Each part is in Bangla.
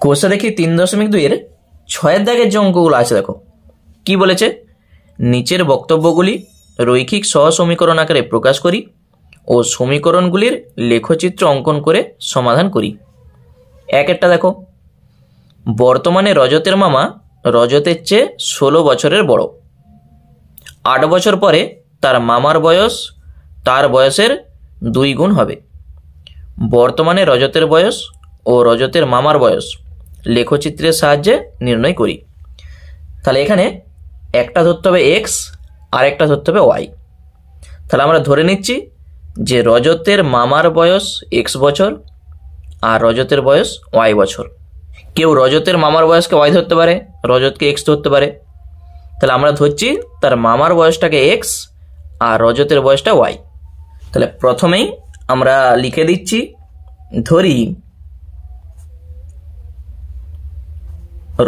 কোষে দেখি 3.2 ছয়ের দাগের যে অঙ্কগুলো আছে দেখো কি বলেছে, নিচের বক্তব্যগুলি রৈখিক সহসমীকরণ আকারে প্রকাশ করি ও সমীকরণগুলির লেখচিত্র অঙ্কন করে সমাধান করি। একটা দেখো, বর্তমানে রজতের মামা রজতের চেয়ে 16 বছরের বড়। 8 বছর পরে তার মামার বয়স তার বয়সের 2 গুণ হবে। বর্তমানে রজতের বয়স ও রজতের মামার বয়স লেখচিত্রের সাহায্যে নির্ণয় করি। তাহলে এখানে একটা ধরতে হবে এক্স আর একটা ধরতে হবে ওয়াই। তাহলে আমরা ধরে নিচ্ছি যে রজতের মামার বয়স এক্স বছর আর রজতের বয়স ওয়াই বছর। কেউ রজতের মামার বয়সকে ওয়াই ধরতে পারে, রজতকে এক্স ধরতে পারে। তাহলে আমরা ধরছি তার মামার বয়সটাকে এক্স আর রজতের বয়সটা ওয়াই। তাহলে প্রথমেই আমরা লিখে দিচ্ছি, ধরি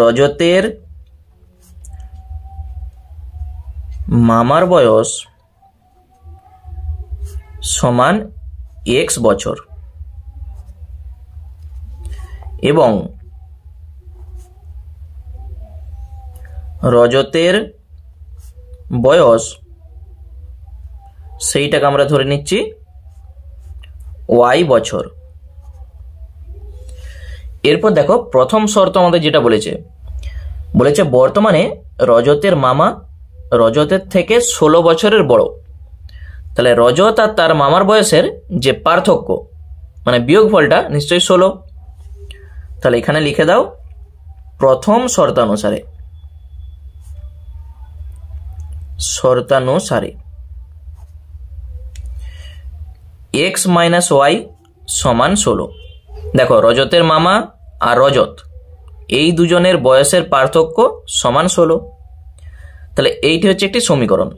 রজতের মামার বয়স সমান এক্স বছর এবং রজতের বয়স সেইটাকে আমরা ধরে নিচ্ছি ওয়াই বছর। এরপর দেখো প্রথম শর্ত আমাদের যেটা বলেছে বর্তমানে রজতের মামা রজতের থেকে 16 বছরের বড়। তাহলে রজত আর তার মামার বয়সের যে পার্থক্য মানে বিয়োগফলটা নিশ্চয়ই 16। তাহলে এখানে লিখে দাও প্রথম শর্তানুসারে এক্স মাইনাস ওয়াই সমান 16। দেখো রজতের মামা আর রজত এই দুজনের বয়সের পার্থক্য সমান 16। তাহলে এইটি হচ্ছে একটি সমীকরণ।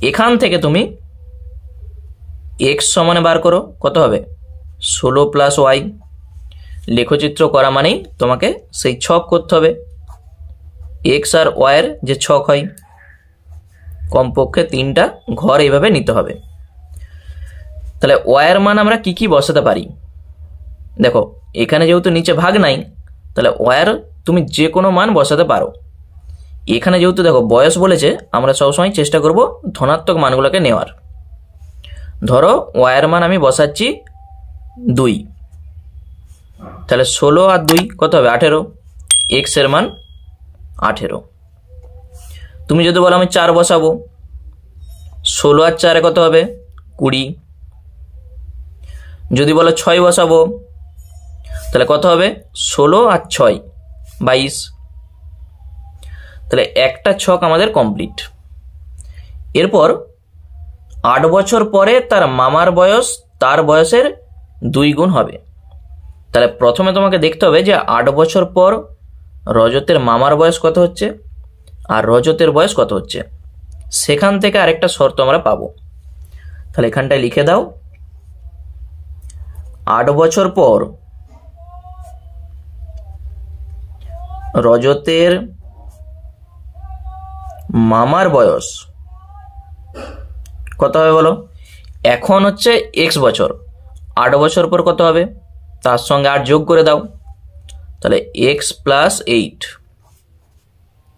এখান থেকে তুমি এক্স সমানে বার করো, কত হবে 16 প্লাস ওয়াই। লেখচিত্র করা মানেই তোমাকে সেই ছক করতে হবে। এক্স আর ওয়াইয়ের যে ছক হয় কমপক্ষে 3টা ঘর এইভাবে নিতে হবে। তাহলে ওয়াইয়ের মান আমরা কি কি বসাতে পারি, দেখো এখানে যেহেতু নিচে ভাগ নাই তাহলে ওয়াইয়ের তুমি যে কোনো মান বসাতে পারো। এখানে যেহেতু দেখো বয়স বলেছে আমরা সবসময় চেষ্টা করব ধনাত্মক মানগুলোকে নেওয়ার। ধরো ওয়াইয়ের মান আমি বসাচ্ছি 2, তাহলে 16 আর 2 কত হবে 18। এক্স এর মান 18। তুমি যদি বলো আমি 4 বসাবো, 16 আর 4 কত হবে 20। যদি বলো 6 বসাবো তাহলে কত হবে 16 আর 6 22। তাহলে একটা ছক আমাদের কমপ্লিট। এরপর 8 বছর পরে তার মামার বয়স তার বয়সের 2 গুণ হবে। তাহলে প্রথমে তোমাকে দেখতে হবে যে 8 বছর পর রজতের মামার বয়স কত হচ্ছে আর রজতের বয়স কত হচ্ছে। সেখান থেকে আরেকটা শর্ত আমরা পাবো। তাহলে এখানটায় লিখে দাও 8 বছর পর রজতের মামার বয়স কত হবে বলো। এখন হচ্ছে এক্স বছর, 8 বছর পর কত হবে তার সঙ্গে 8 যোগ করে দাও। তাহলে এক্স প্লাস 8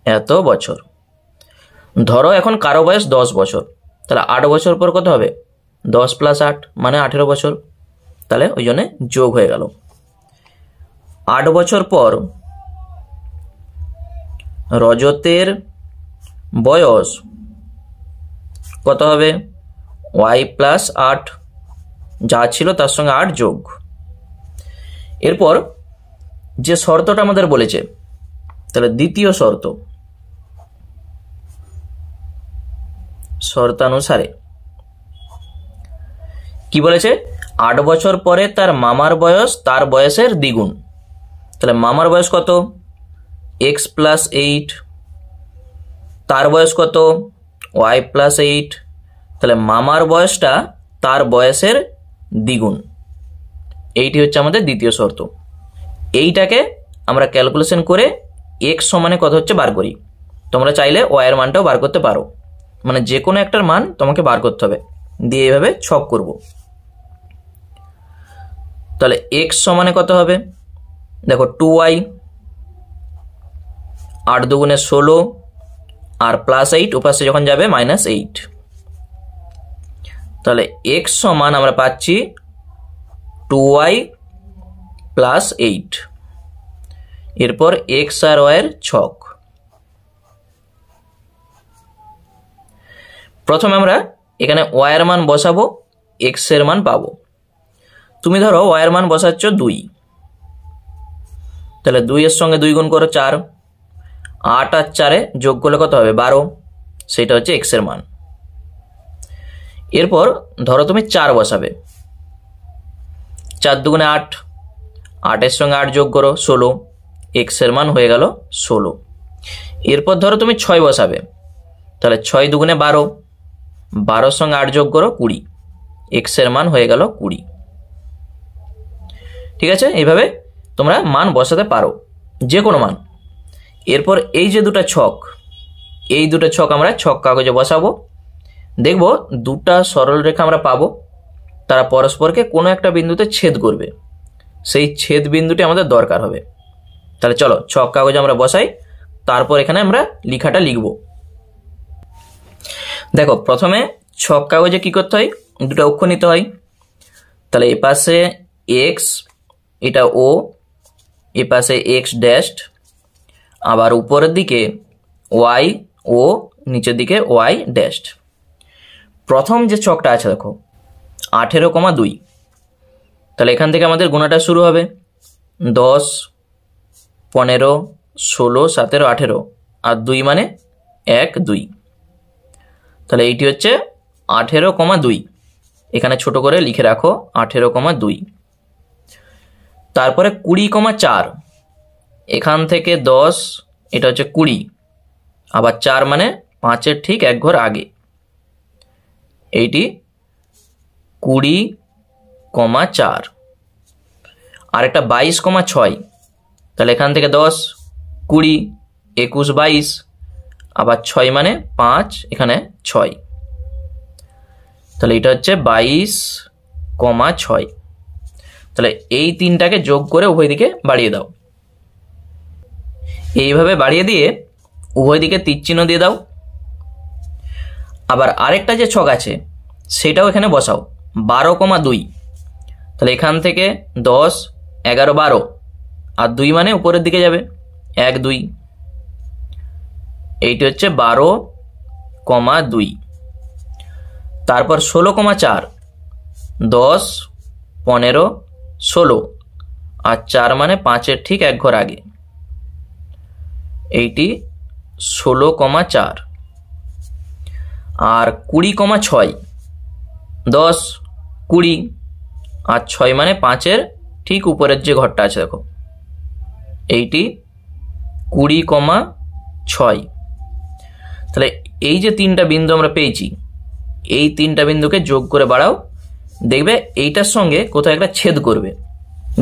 এত বছর। ধরো এখন কারো বয়স 10 বছর, তাহলে 8 বছর পর কত হবে 10 প্লাস 8 মানে 18 বছর। তাহলে ওই জন্য যোগ হয়ে গেল। 8 বছর পর রজতের বয়স কত হবে ওয়াই প্লাস 8, যা ছিল তার সঙ্গে 8 যোগ। এরপর যে শর্তটা আমাদের বলেছে তাহলে দ্বিতীয় শর্তানুসারে কি বলেছে 8 বছর পরে তার মামার বয়স তার বয়সের দ্বিগুণ। তাহলে মামার বয়স কত এক্স প্লাস 8, তার বয়স কত ওয়াই প্লাস 8। তাহলে মামার বয়সটা তার বয়সের দ্বিগুণ। এইটি হচ্ছে আমাদের দ্বিতীয় শর্ত। এইটাকে আমরা ক্যালকুলেশন করে এক্স সমানে কত হচ্ছে বার করি। তোমরা চাইলে ওয়াইয়ের মানটাও বার করতে পারো, মানে যে কোনো একটার মান তোমাকে বার করতে হবে। দিয়ে এইভাবে ছক করব। তাহলে এক্স সমানে কত হবে দেখো 2y, 8 দুগুণে 16 আর +8 ওপাশে যখন যাবে -8। তাহলে x সমান আমরা পাচ্ছি 2y + 8। এরপর x আর y এর ছক। প্রথমে আমরা এখানে y এর মান বসাবো, x এর মান পাবো। তুমি ধরো y এর মান বসাচ্ছ 2, তাহলে 2 এর সঙ্গে 2 গুণ করো 4, 8 আর 4 যোগ করলে কত হবে 12, সেটা হচ্ছে x এর মান। এরপর ধরো তুমি 4 বসাবে, 4 দুগুণে 8, 8 এর সঙ্গে 8 যোগ করো 16, x এর মান হয়ে গেল 16। এরপর ধরো তুমি 6 বসাবে, তাহলে 6 দুগুণে 12, 12 সঙ্গে 8 যোগ করো 20, x এর মান হয়ে গেল 20। ঠিক আছে, এইভাবে তোমরা মান বসাতে পারো, যে কোনো মান। এরপর এই যে দুটো ছক, এই দুটো ছক আমরা ছক কাগজে বসাবো। দেখব দুটা সরল রেখা আমরা পাবো, তারা পরস্পরকে কোনো একটা বিন্দুতে ছেদ করবে, সেই ছেদ বিন্দুটি আমাদের দরকার হবে। তাহলে চলো ছক কাগজে আমরা বসাই, তারপর এখানে আমরা লেখাটা লিখব। দেখো প্রথমে ছক কাগজে কি করতে হয়, দুটো অক্ষ নিতে হয়। তাহলে এ পাশে x, এটা o, এ পাশে x ড্যাশ, আবার উপরের দিকে y ও নিচের দিকে y ড্যাশ। প্রথম যে ছকটা আছে দেখো 18,2, তাহলে এখান থেকে আমাদের গুণাটা শুরু হবে 10, 15, 16, 17, 18 আর 2 মানে 1, 2। তাহলে এইটি হচ্ছে 18,2, এখানে ছোট করে লিখে রাখো 18,2। তারপরে 20,4, এখান থেকে 10, এটা হচ্ছে 20, আবার 4 মানে 5-এর ঠিক 1 ঘর আগে, এইটি 20,4। আর একটা 22,6, তাহলে এখান থেকে 10, 20, 21, 22, আবার 6 মানে 5, এখানে 6, তাহলে এটা হচ্ছে 22,6। তাহলে এই তিনটাকে যোগ করে উভয় দিকে বাড়িয়ে দাও। এইভাবে বাড়িয়ে দিয়ে উভয় দিকে তীর চিহ্ন দিয়ে দাও। আবার আরেকটা যে ছক আছে সেটাও এখানে বসাও, 12,2, তাহলে এখান থেকে 10, 11, 12 আর 2 মানে উপরের দিকে যাবে 1, 2, এইটি হচ্ছে 12,2। তারপর 16,4, 10, 15, 16 আর 4 মানে 5-এর ঠিক 1 ঘর আগে, এইটি 16,4। আর 20,6, 10, 20 আর 6 মানে 5-এর ঠিক উপরের যে ঘরটা আছে দেখো, এইটি 20,6। তাহলে এই যে তিনটা বিন্দু আমরা পেয়েছি, এই তিনটা বিন্দুকে যোগ করে বাড়াও, দেখবে এইটার সঙ্গে কোথাও একটা ছেদ করবে।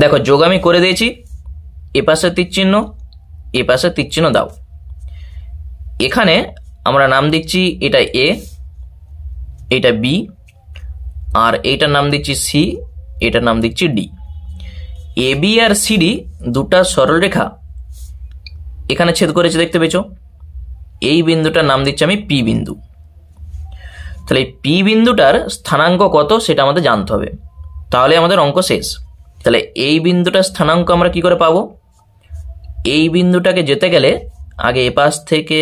দেখো যোগ আমি করে দিয়েছি, এ পাশে তীর চিহ্ন, এ পাশে তীর চিহ্ন দাও। এখানে আমরা নাম দিচ্ছি এটা এ, এটা বি, আর এইটার নাম দিচ্ছি সি, এটার নাম দিচ্ছি D. A B R CD দুটা সরল রেখা এখানে ছেদ করেছে, দেখতে পেয়েছো। এই বিন্দুটার নাম দিচ্ছি আমি পি বিন্দু। তাহলে এই পি বিন্দুটার স্থানাঙ্ক কত সেটা আমাদের জানতে হবে, তাহলে আমাদের অঙ্ক শেষ। তাহলে এই বিন্দুটার স্থানাঙ্ক আমরা কি করে পাবো, এই বিন্দুটাকে যেতে গেলে আগে এ পাশ থেকে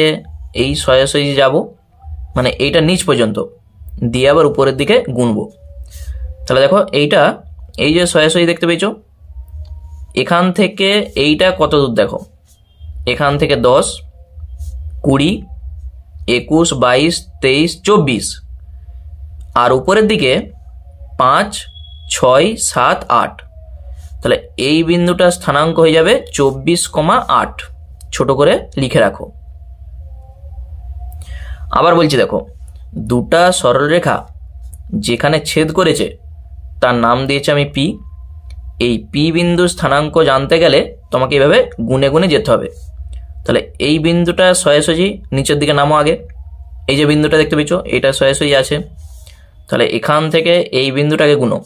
এই সরাসরি যাব, মানে এইটা নিচ পর্যন্ত দিয়ে আবার উপরের দিকে গুনবো। তাহলে দেখো এইটা, এই যে সরাসরি দেখতে পেয়েছো, এখান থেকে এইটা কত দূর দেখো, এখান থেকে 10, 20, 21, 22, 23, 24 আর উপরের দিকে 5, 6, 7, 8। তাহলে এই বিন্দুটার স্থানাঙ্ক হয়ে যাবে 24,8, ছোট করে লিখে রাখো। আবার বলছি দেখো, দুটা সরলরেখা যেখানে ছেদ করেছে তার নাম দিয়েছি আমি পি। এই পি বিন্দুর স্থানাঙ্ক জানতে গেলে তোমাকে এইভাবে গুনে গুনে যেতে হবে। তাহলে এই বিন্দুটা সোজাসুজি নিচের দিকে নামো আগে, এই যে বিন্দুটা দেখতে পেয়েছো এটা সোজাসুজি আছে, তাহলে এখান থেকে এই বিন্দুটাকে গুনো,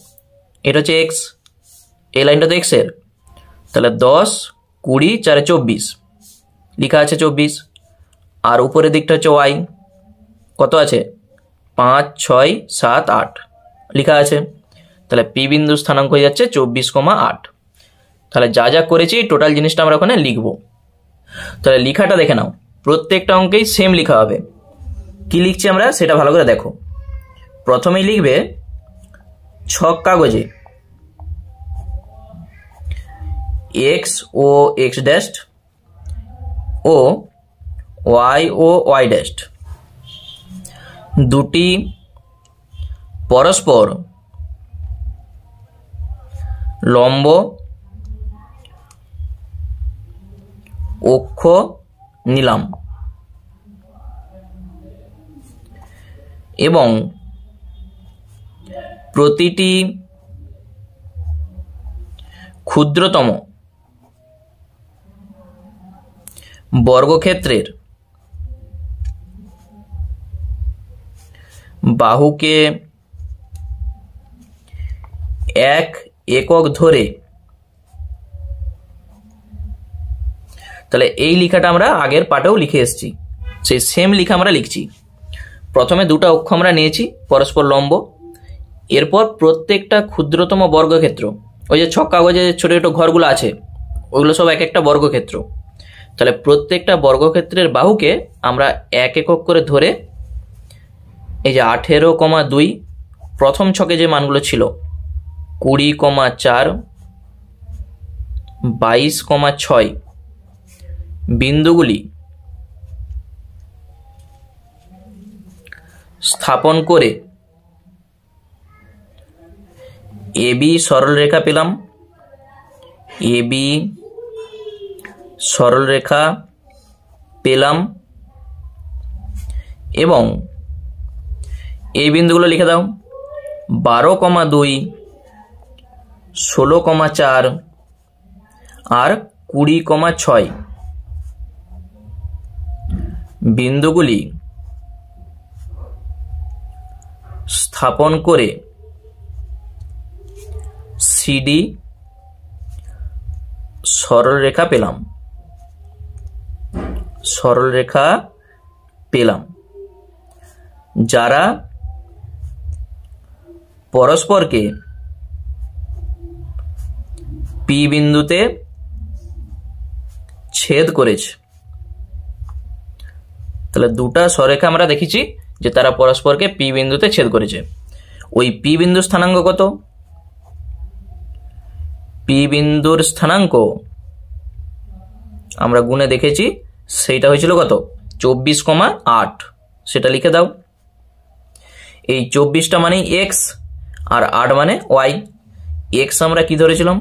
এটা হচ্ছে এক্স, এই লাইনটা তো এক্স এর, তাহলে 10, 20, 4, 24 লেখা আছে 24। আর উপরের দিকটা হচ্ছে ওয়াই, কত আছে 5, 6, 7, 8 লেখা আছে। তাহলে পি বিন্দু স্থানাঙ্ক হয়ে যাচ্ছে 24,8। তাহলে যা যা করেছি টোটাল জিনিসটা আমরা ওখানে লিখবো। তাহলে লেখাটা দেখে নাও, প্রত্যেকটা অঙ্কেই সেম লেখা হবে। কি লিখছি আমরা সেটা ভালো করে দেখো। প্রথমেই লিখবে ছক কাগজে এক্স ও x dash O Y dash দুটি পরস্পর লম্ব অক্ষ নিলাম এবং প্রতিটি ক্ষুদ্রতম বর্গক্ষেত্রের বাহুকে 1 একক ধরে, তাহলে এই লেখাটা আমরা আগের পাঠেও লিখে এসেছি, সেই সেম লেখা আমরা লিখছি। প্রথমে দুটো অক্ষ আমরা নিয়েছি পরস্পর লম্ব, এরপর প্রত্যেকটা ক্ষুদ্রতম বর্গক্ষেত্র, ওই যে ছক কাগজে ছোট ছোট ঘরগুলো আছে ওগুলো সব এক একটা বর্গক্ষেত্র। তাহলে প্রত্যেকটা বর্গক্ষেত্রের বাহুকে আমরা 1 একক করে ধরে এই যে 18,2 প্রথম ছকে যে মানগুলো ছিল 20,4, 22,6 বিন্দুগুলি স্থাপন করে এবি সরলরেখা পেলাম, এবি সরলরেখা পেলাম এবং এই বিন্দুগুলো লিখে দাও 12,2, 16,4 আর 20,6 বিন্দুগুলি স্থাপন করে সিডি সরলরেখা পেলাম, সরলরেখা পেলাম যারা পরস্পরকে পি বিন্দুতে ছেদ করেছে। তাহলে দুটা সরেখা আমরা দেখেছি যে তারা পরস্পরকে পি বিন্দুতে ছেদ করেছে। ওই পি বিন্দুর স্থানাঙ্ক কত? পি বিন্দুর স্থানাঙ্ক আমরা গুণে দেখেছি, সেইটা হয়েছিল কত 24,8। সেটা লিখে দাও। এই 24টা মানে এক্স আর 8 মানে ওয়াই। এক্স আমরা কি ধরেছিলাম?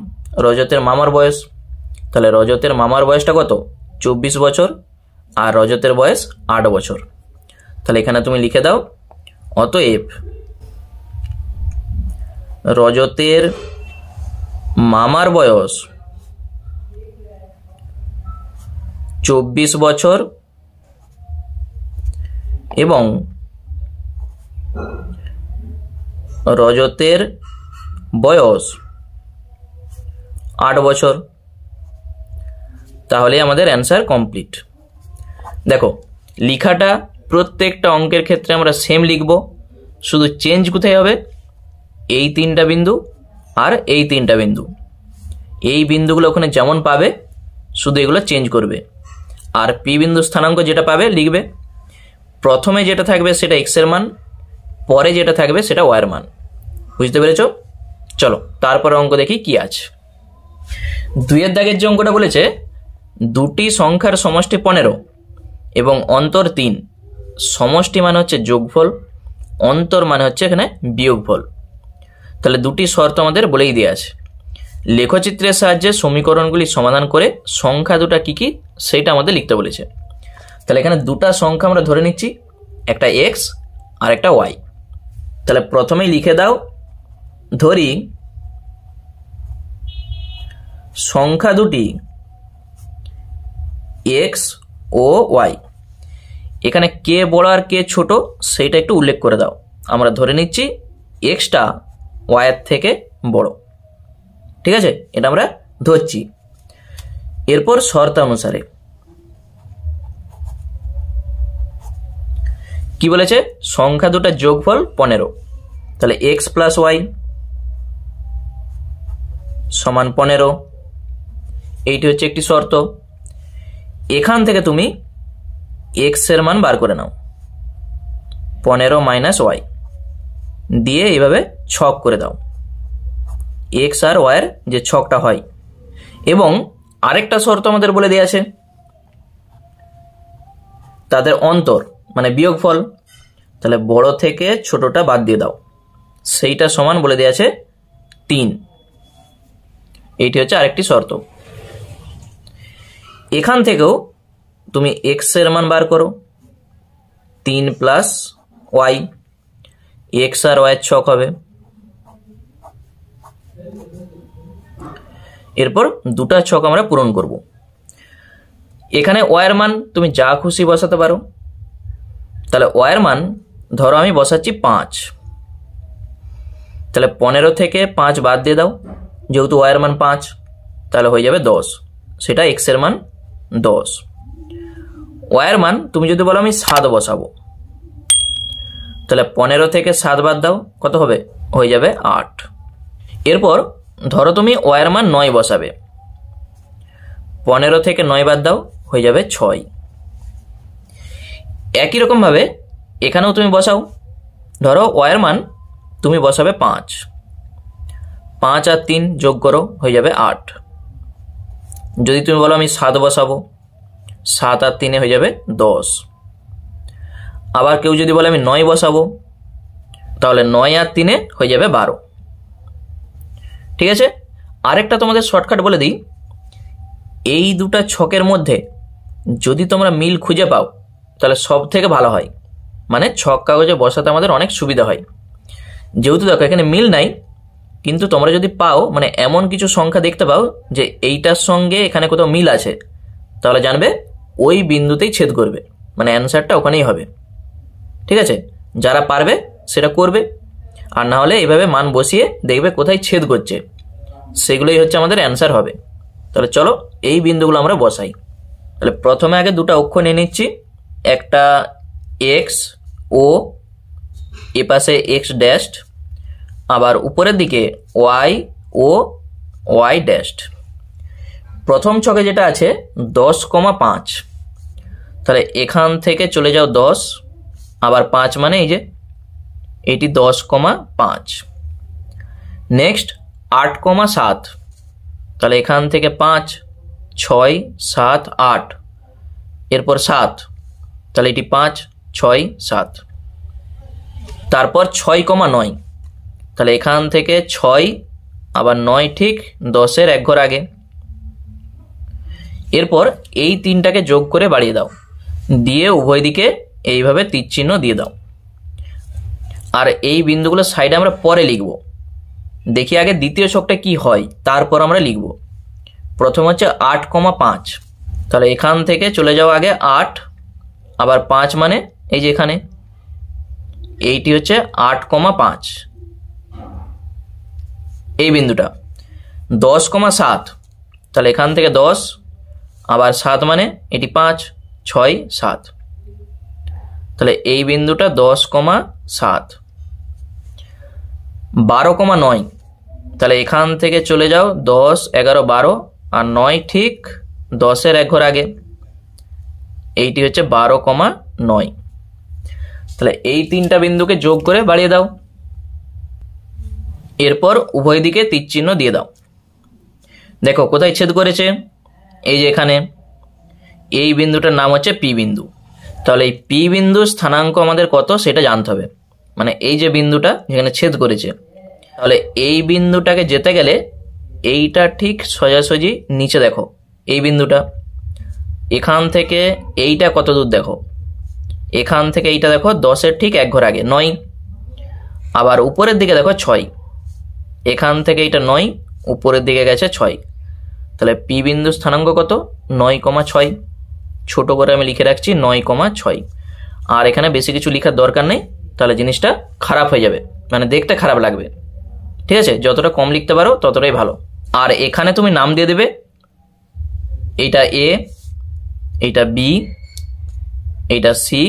রজতের মামার বয়স। তাহলে রজতের মামার বয়সটা কত 24 বছর আর রজতের বয়স 8 বছর। তাহলে এখানে তুমি লিখে দাও অতএব রজতের মামার বয়স 24 বছর এবং রজতের বয়স 8 বছর। তাহলে আমাদের অ্যান্সার কমপ্লিট। দেখো লেখাটা প্রত্যেকটা অঙ্কের ক্ষেত্রে আমরা সেম লিখব, শুধু চেঞ্জ কোথায় হবে? এই 3টা বিন্দু আর এই 3টা বিন্দু, এই বিন্দুগুলো ওখানে যেমন পাবে শুধু এগুলো চেঞ্জ করবে। আর পি বিন্দু স্থানাঙ্ক যেটা পাবে লিখবে, প্রথমে যেটা থাকবে সেটা এক্স এর মান, পরে যেটা থাকবে সেটা ওয়াই এর মান। বুঝতে পেরেছ? চলো তারপরে অঙ্ক দেখি কি আছে। 2 দাগের যে অঙ্কটা বলেছে, দুটি সংখ্যার সমষ্টি 15 এবং অন্তর 3, সমষ্টি মানে হচ্ছে যোগফল, অন্তর মানে হচ্ছে এখানে বিয়োগফল। তাহলে দুটি শর্ত আমাদের বলেই দেওয়া আছে। লেখচিত্রের সাহায্যে সমীকরণগুলি সমাধান করে সংখ্যা দুটা কি কি সেইটা আমাদের লিখতে বলেছে। তাহলে এখানে দুটা সংখ্যা আমরা ধরে নিচ্ছি, একটা এক্স আর একটা ওয়াই। তাহলে প্রথমেই লিখে দাও, ধরি সংখ্যা দুটি এক্স ও ওয়াই। এখানে কে বড় আর কে ছোট সেইটা একটু উল্লেখ করে দাও। আমরা ধরে নিচ্ছি এক্সটা ওয়াইয়ের থেকে বড়, ঠিক আছে? এটা আমরা ধরছি। এরপর শর্তানুসারে কি বলেছে, সংখ্যা দুটার যোগফল 15, তাহলে x প্লাস ওয়াই সমান 15, এইটি হচ্ছে একটি শর্ত। এখান থেকে তুমি x এর মান বার করে নাও, 15 মাইনাস ওয়াই দিয়ে এইভাবে ছক করে দাও, x আর y এর যে ছকটা হয়। এবং আরেকটা শর্ত আমাদের বলে দেওয়া আছে, তাদের অন্তর মানে বিয়োগফল, তাহলে বড় থেকে ছোটটা বাদ দিয়ে দাও, সেইটা সমান বলে দেওয়া আছে 3। এইটি হচ্ছে আরেকটি শর্ত। এখান থেকেও তুমি x এর মান বার করো, 3 প্লাস ওয়াই, x আর y এর ছক হবে। এরপর দুটা ছক আমরা পূরণ করব। এখানে y এর মান তুমি যা খুশি বসাতে পারো, তাহলে y এর মান ধরো আমি বসাচ্ছি 5, তাহলে 15 থেকে 5 বাদ দিয়ে দাও, যেহেতু y এর মান 5, তাহলে হয়ে যাবে 10, সেটা x এর মান 10। y এর মান তুমি যদি বলো আমি 7 বসাবো, তাহলে 15 থেকে 7 বাদ দাও, কত হবে, হয়ে যাবে 8। এরপর ধরো তুমি y এর মান 9 বসাবে, 15 থেকে 9 বাদ দাও, হয়ে যাবে 6। একই রকম ভাবে এখানেও তুমি বসাও, ধরো y এর মান তুমি বসাবে 5, 5 আর 3 যোগ করো, হয়ে যাবে 8। যদি তুমি বলো আমি 7 বসাবো, 7 আর 3 হয়ে যাবে 10। আবার কেউ যদি বলে আমি 9 বসাবো, তাহলে 9 আর 3 হয়ে যাবে 12। ঠিক আছে, আরেকটা তোমাদের শর্টকাট বলে দিই, এই দুটা ছকের মধ্যে যদি তোমরা মিল খুঁজে পাও তাহলে সব থেকে ভালো হয়, মানে ছক কাগজে বসাতে আমাদের অনেক সুবিধা হয়। যেহেতু দেখো এখানে মিল নাই, কিন্তু তোমরা যদি পাও, মানে এমন কিছু সংখ্যা দেখতে পাও যে এইটার সঙ্গে এখানে কোথাও মিল আছে, তাহলে জানবে ওই বিন্দুতেই ছেদ করবে, মানে অ্যান্সারটা ওখানেই হবে। ঠিক আছে, যারা পারবে সেটা করবে, আর না হলে এইভাবে মান বসিয়ে দেখবে কোথায় ছেদ করছে, সেগুলোই হচ্ছে আমাদের অ্যান্সার হবে। তাহলে চলো এই বিন্দুগুলো আমরা বসাই। তাহলে প্রথমে আগে দুটো অক্ষর নিয়ে নিচ্ছি, একটা x ও এ পাশে x ড্যাশড, আবার উপরের দিকে y ও y ড্যাশড। প্রথম ছকে যেটা আছে 10,5, তাহলে এখান থেকে চলে যাও 10, আবার 5 মানে এই যে এটি 10,5। নেক্সট 8,7, তাহলে এখান থেকে 5, 6, 7, 8, এরপর 7, তাহলে এটি 5, 6, 7। তারপর 6,9, তাহলে এখান থেকে 6, আবার 9 ঠিক 10-এর এক ঘর আগে। এরপর এই তিনটাকে যোগ করে বাড়িয়ে দাও, দিয়ে উভয় দিকে এইভাবে তীর চিহ্ন দিয়ে দাও। আর এই বিন্দুগুলো সাইডে আমরা পরে লিখব, দেখি আগে দ্বিতীয় ছকটা কি হয়, তারপর আমরা লিখব। প্রথম হচ্ছে 8,5, তাহলে এখান থেকে চলে যাও আগে 8, আবার 5 মানে এই যে এখানে, এইটি হচ্ছে 8,5 এই বিন্দুটা। 10,7, তাহলে এখান থেকে 10, আবার 7 মানে এটি 5, 6, 7, তাহলে এই বিন্দুটা 10,7। 12,9, তাহলে এখান থেকে চলে যাও 10, 11, 12, আর 9 ঠিক 10-এর এক ঘর আগে, এইটি হচ্ছে 12,9। তাহলে এই তিনটা বিন্দুকে যোগ করে বাড়িয়ে দাও, এরপর উভয় দিকে তীর চিহ্ন দিয়ে দাও। দেখো কোথায় ছেদ করেছে, এই যে এখানে, এই বিন্দুটার নাম হচ্ছে পি বিন্দু। তাহলে এই পি বিন্দু স্থানাঙ্ক আমাদের কত সেটা জানতে হবে, মানে এই যে বিন্দুটা যেখানে ছেদ করেছে, তাহলে এই বিন্দুটাকে যেতে গেলে এইটা ঠিক সোজাসুজি নিচে দেখো, এই বিন্দুটা এখান থেকে এইটা কত দূর দেখো, এখান থেকে এইটা দেখো 10-এর ঠিক এক ঘর আগে 9, আবার উপরের দিকে দেখো 6, এখান থেকে এইটা 9, উপরের দিকে গেছে 6, তাহলে পি বিন্দু স্থানাঙ্ক কত, 9,6। ছোট করে আমি লিখে রাখছি 9,6। আর এখানে বেশি কিছু লেখার দরকার নেই, তাহলে জিনিসটা খারাপ হয়ে যাবে, মানে দেখতে খারাপ লাগবে। ঠিক আছে, যতটা কম লিখতে পারো ততটাই ভালো। আর এখানে তুমি নাম দিয়ে দেবে এইটা এ, এইটা বি, এইটা সি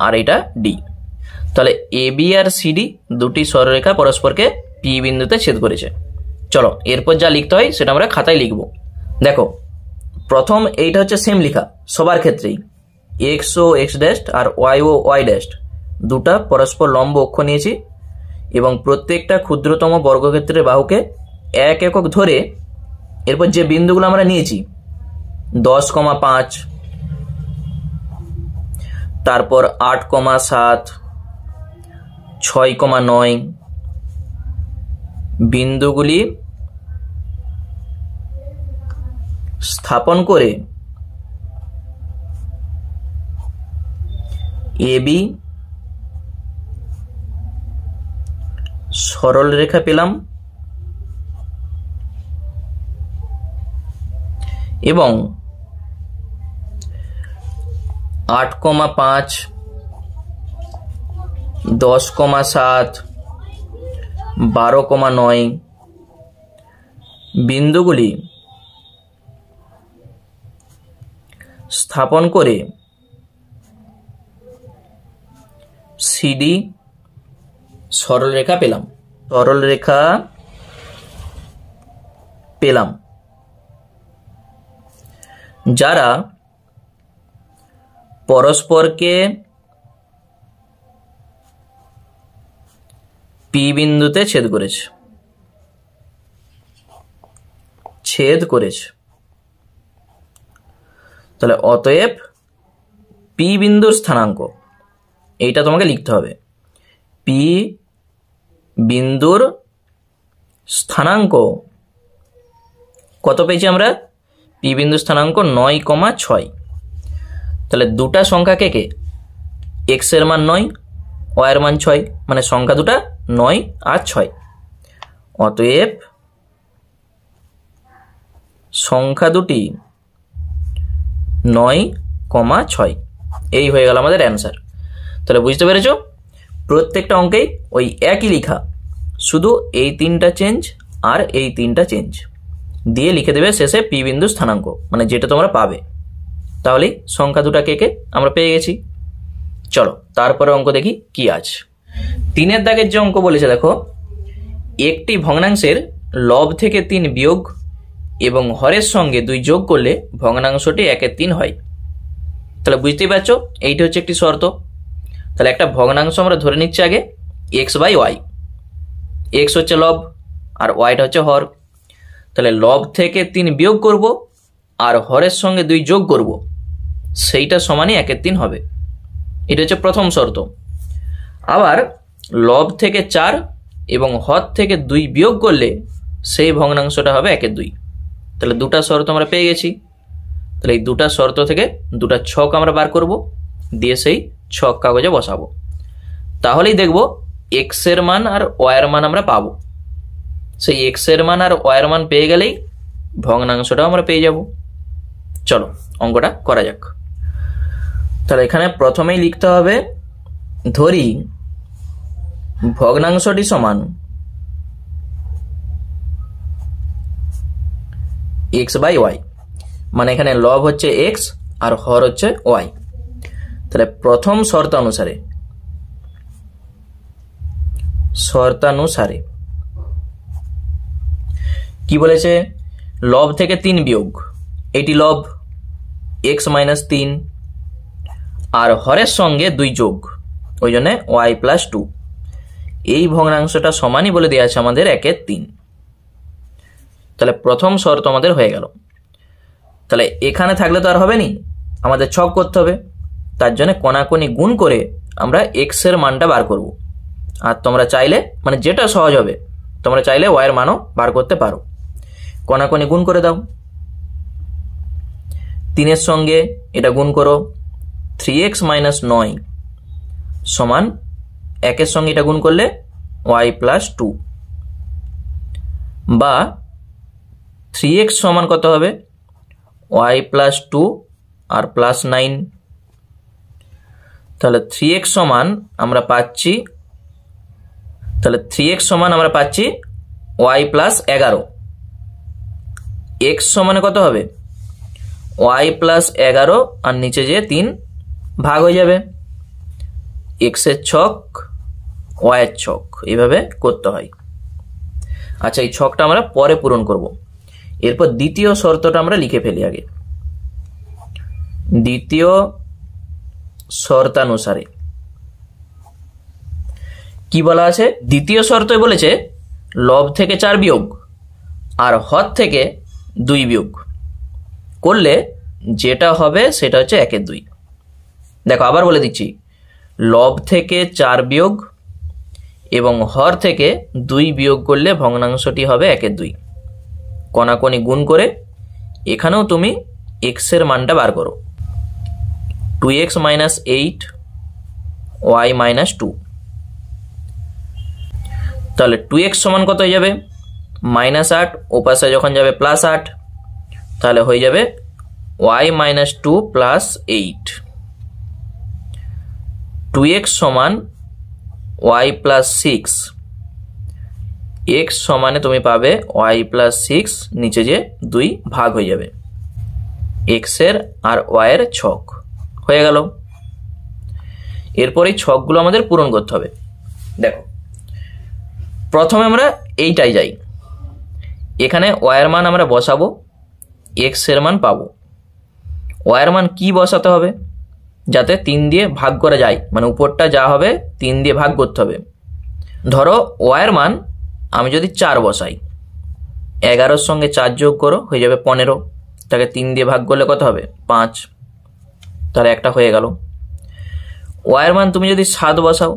আর এইটা ডি। তাহলে এ বি আর সিডি দুটি সরলরেখা পরস্পরকে পি বিন্দুতে ছেদ করেছে। চলো এরপর যা লিখতে হয় সেটা আমরা খাতায় লিখব। দেখো প্রথম এইটা হচ্ছে সেম লেখা সবার ক্ষেত্রেই, এক্স ও এক্স ড্যাশ আর ওয়াই ও ওয়াই ড্যাশ দুটা পরস্পর লম্ব অক্ষ নিয়েছি এবং প্রত্যেকটা ক্ষুদ্রতম বর্গক্ষেত্রের বাহুকে 1 একক ধরে এরপর যে বিন্দুগুলো আমরা নিয়েছি 10,5, তারপর 8,7, 6,9 বিন্দুগুলি স্থাপন করে এবি সরল রেখা পেলাম এবং 8,5, 10,7, 12,9 বিন্দুগুলি স্থাপন করে সিডি সরলরেখা পেলাম যারা পরস্পরকে পি বিন্দুতে ছেদ করেছে। তাহলে অতএব পি বিন্দুর স্থানাঙ্ক, এইটা তোমাকে লিখতে হবে, পি বিন্দুর স্থানাঙ্ক কত পেয়েছি আমরা? পি বিন্দুর স্থানাঙ্ক 9,6। তাহলে দুটা সংখ্যা কে এক্স এর মান 9, ওয়াই এর মান 6, মানে সংখ্যা দুটা 9 আর 6। অতএব সংখ্যা দুটি 9,6। এই হয়ে গেল আমাদের অ্যান্সার। তাহলে বুঝতে পেরেছো প্রত্যেকটা অঙ্কেই ওই একই লেখা, শুধু এই 3টা চেঞ্জ আর এই 3টা চেঞ্জ দিয়ে লিখে দেবে শেষে পি বিন্দু স্থানাঙ্ক, মানে যেটা তোমরা পাবে। তাহলেই সংখ্যা দুটা কে আমরা পেয়ে গেছি। চলো তারপরে অঙ্ক দেখি কি আছে। 3 দাগের যে অঙ্ক বলেছে দেখো, একটি ভগ্নাংশের লব থেকে 3 বিয়োগ এবং হরের সঙ্গে 2 যোগ করলে ভগ্নাংশটি 1/3 হয়। তাহলে বুঝতেই পারছো এইটা হচ্ছে একটি শর্ত। তাহলে একটা ভগ্নাংশ আমরা ধরে নিচ্ছি আগে x/y, x হচ্ছে লব আর ওয়াইটা হচ্ছে হর। তাহলে লব থেকে 3 বিয়োগ করব আর হরের সঙ্গে 2 যোগ করব, সেইটা সমানই 1/3 হবে। এটা হচ্ছে প্রথম শর্ত। আবার লব থেকে 4 এবং হর থেকে 2 বিয়োগ করলে সেই ভগ্নাংশটা হবে 1/2। তাহলে দুটা শর্ত আমরা পেয়ে গেছি। তাহলে এই দুটা শর্ত থেকে দুটা ছক আমরা বার করব, দিয়ে সেই ছক কাগজে বসাবো। তাহলেই দেখব এক্স এর মান আর ওয়াই এর মান আমরা পাবো। সেই এক্স এর মান আর ওয়াই এর মান পেয়ে গেলেই ভগ্নাংশটাও আমরা পেয়ে যাব। চলো অঙ্কটা করা যাক। তাহলে এখানে প্রথমেই লিখতে হবে, ধরি ভগ্নাংশটি সমান x/y, মানে এখানে লব হচ্ছে x আর হর হচ্ছে y। তাহলে প্রথম শর্তানুসারে কি বলেছে? লব থেকে 3 বিয়োগ, এটি লব x - 3 আর হরের সঙ্গে 2 যোগ, ওই জন্য y+2। এই ভগ্নাংশটা সমানই বলে দেওয়া আছে আমাদের 1/3। তাহলে প্রথম শর্ত আমাদের হয়ে গেল। তাহলে এখানে থাকলে তো আর হবে নি, আমাদের ছক করতে হবে। তার জন্য কোনাকুনি গুণ করে আমরা এক্স এর মানটা বার করব। আর তোমরা চাইলে, মানে যেটা সহজ হবে, তোমরা চাইলে ওয়াই এর মানও বার করতে পারো। কোনাকুনি গুণ করে দাও। 3 এর সঙ্গে এটা গুণ করো, 3x - 9 সমান 1 এর সঙ্গে এটা গুণ করলে y+2, বা 3x সমান কত হবে? y+2 আর +9। তাহলে 3x সমান আমরা পাচ্ছি, y+11। x সমানে কত হবে? ওয়াই প্লাস 11 আর নিচে যে 3 ভাগ হয়ে যাবে। এক্সের ছক ওয়াইয়ের ছক, এইভাবে করতে হয়। আচ্ছা, এই ছকটা আমরা পরে পূরণ করব। এরপর দ্বিতীয় শর্তটা আমরা লিখে ফেলি আগে। দ্বিতীয় শর্তানুসারে কি বলা আছে? দ্বিতীয় শর্তই বলেছে লব থেকে 4 বিয়োগ আর হর থেকে 2 বিয়োগ করলে যেটা হবে সেটা হচ্ছে 1/2। দেখো আবার বলে দিচ্ছি, লব থেকে 4 বিয়োগ এবং হর থেকে 2 বিয়োগ করলে ভগ্নাংশটি হবে 1/2। কণাকণি গুণ করে এখানেও তুমি এক্স এর মানটা বার করো। 2x - 8 y - 2। তাহলে 2x সমান কত হয়ে যাবে? -8, ওপাশে যখন যাবে +8, তাহলে হয়ে যাবে y - 2 + 8। 2x সমান y + 6। x সমানে তুমি পাবে y + 6, নিচে যে 2 ভাগ হয়ে যাবে। x এর আর y এর ছক হয়ে গেল। এরপর এই ছকগুলো আমাদের পূরণ করতে হবে। দেখো প্রথমে আমরা এইটাই যাই, এখানে y এর মান আমরা বসাবো, x এর মান পাবো। y এর মান কি বসাতে হবে যাতে 3 দিয়ে ভাগ করা যায়, মানে উপরটা যা হবে 3 দিয়ে ভাগ করতে হবে। ধরো y এর মান আমি যদি 4 বসাই, 11-র সঙ্গে 4 যোগ করো হয়ে যাবে 15, তাকে 3 দিয়ে ভাগ করলে কত হবে? 5, তাহলে একটা হয়ে গেল। y এর মান তুমি যদি 7 বসাও,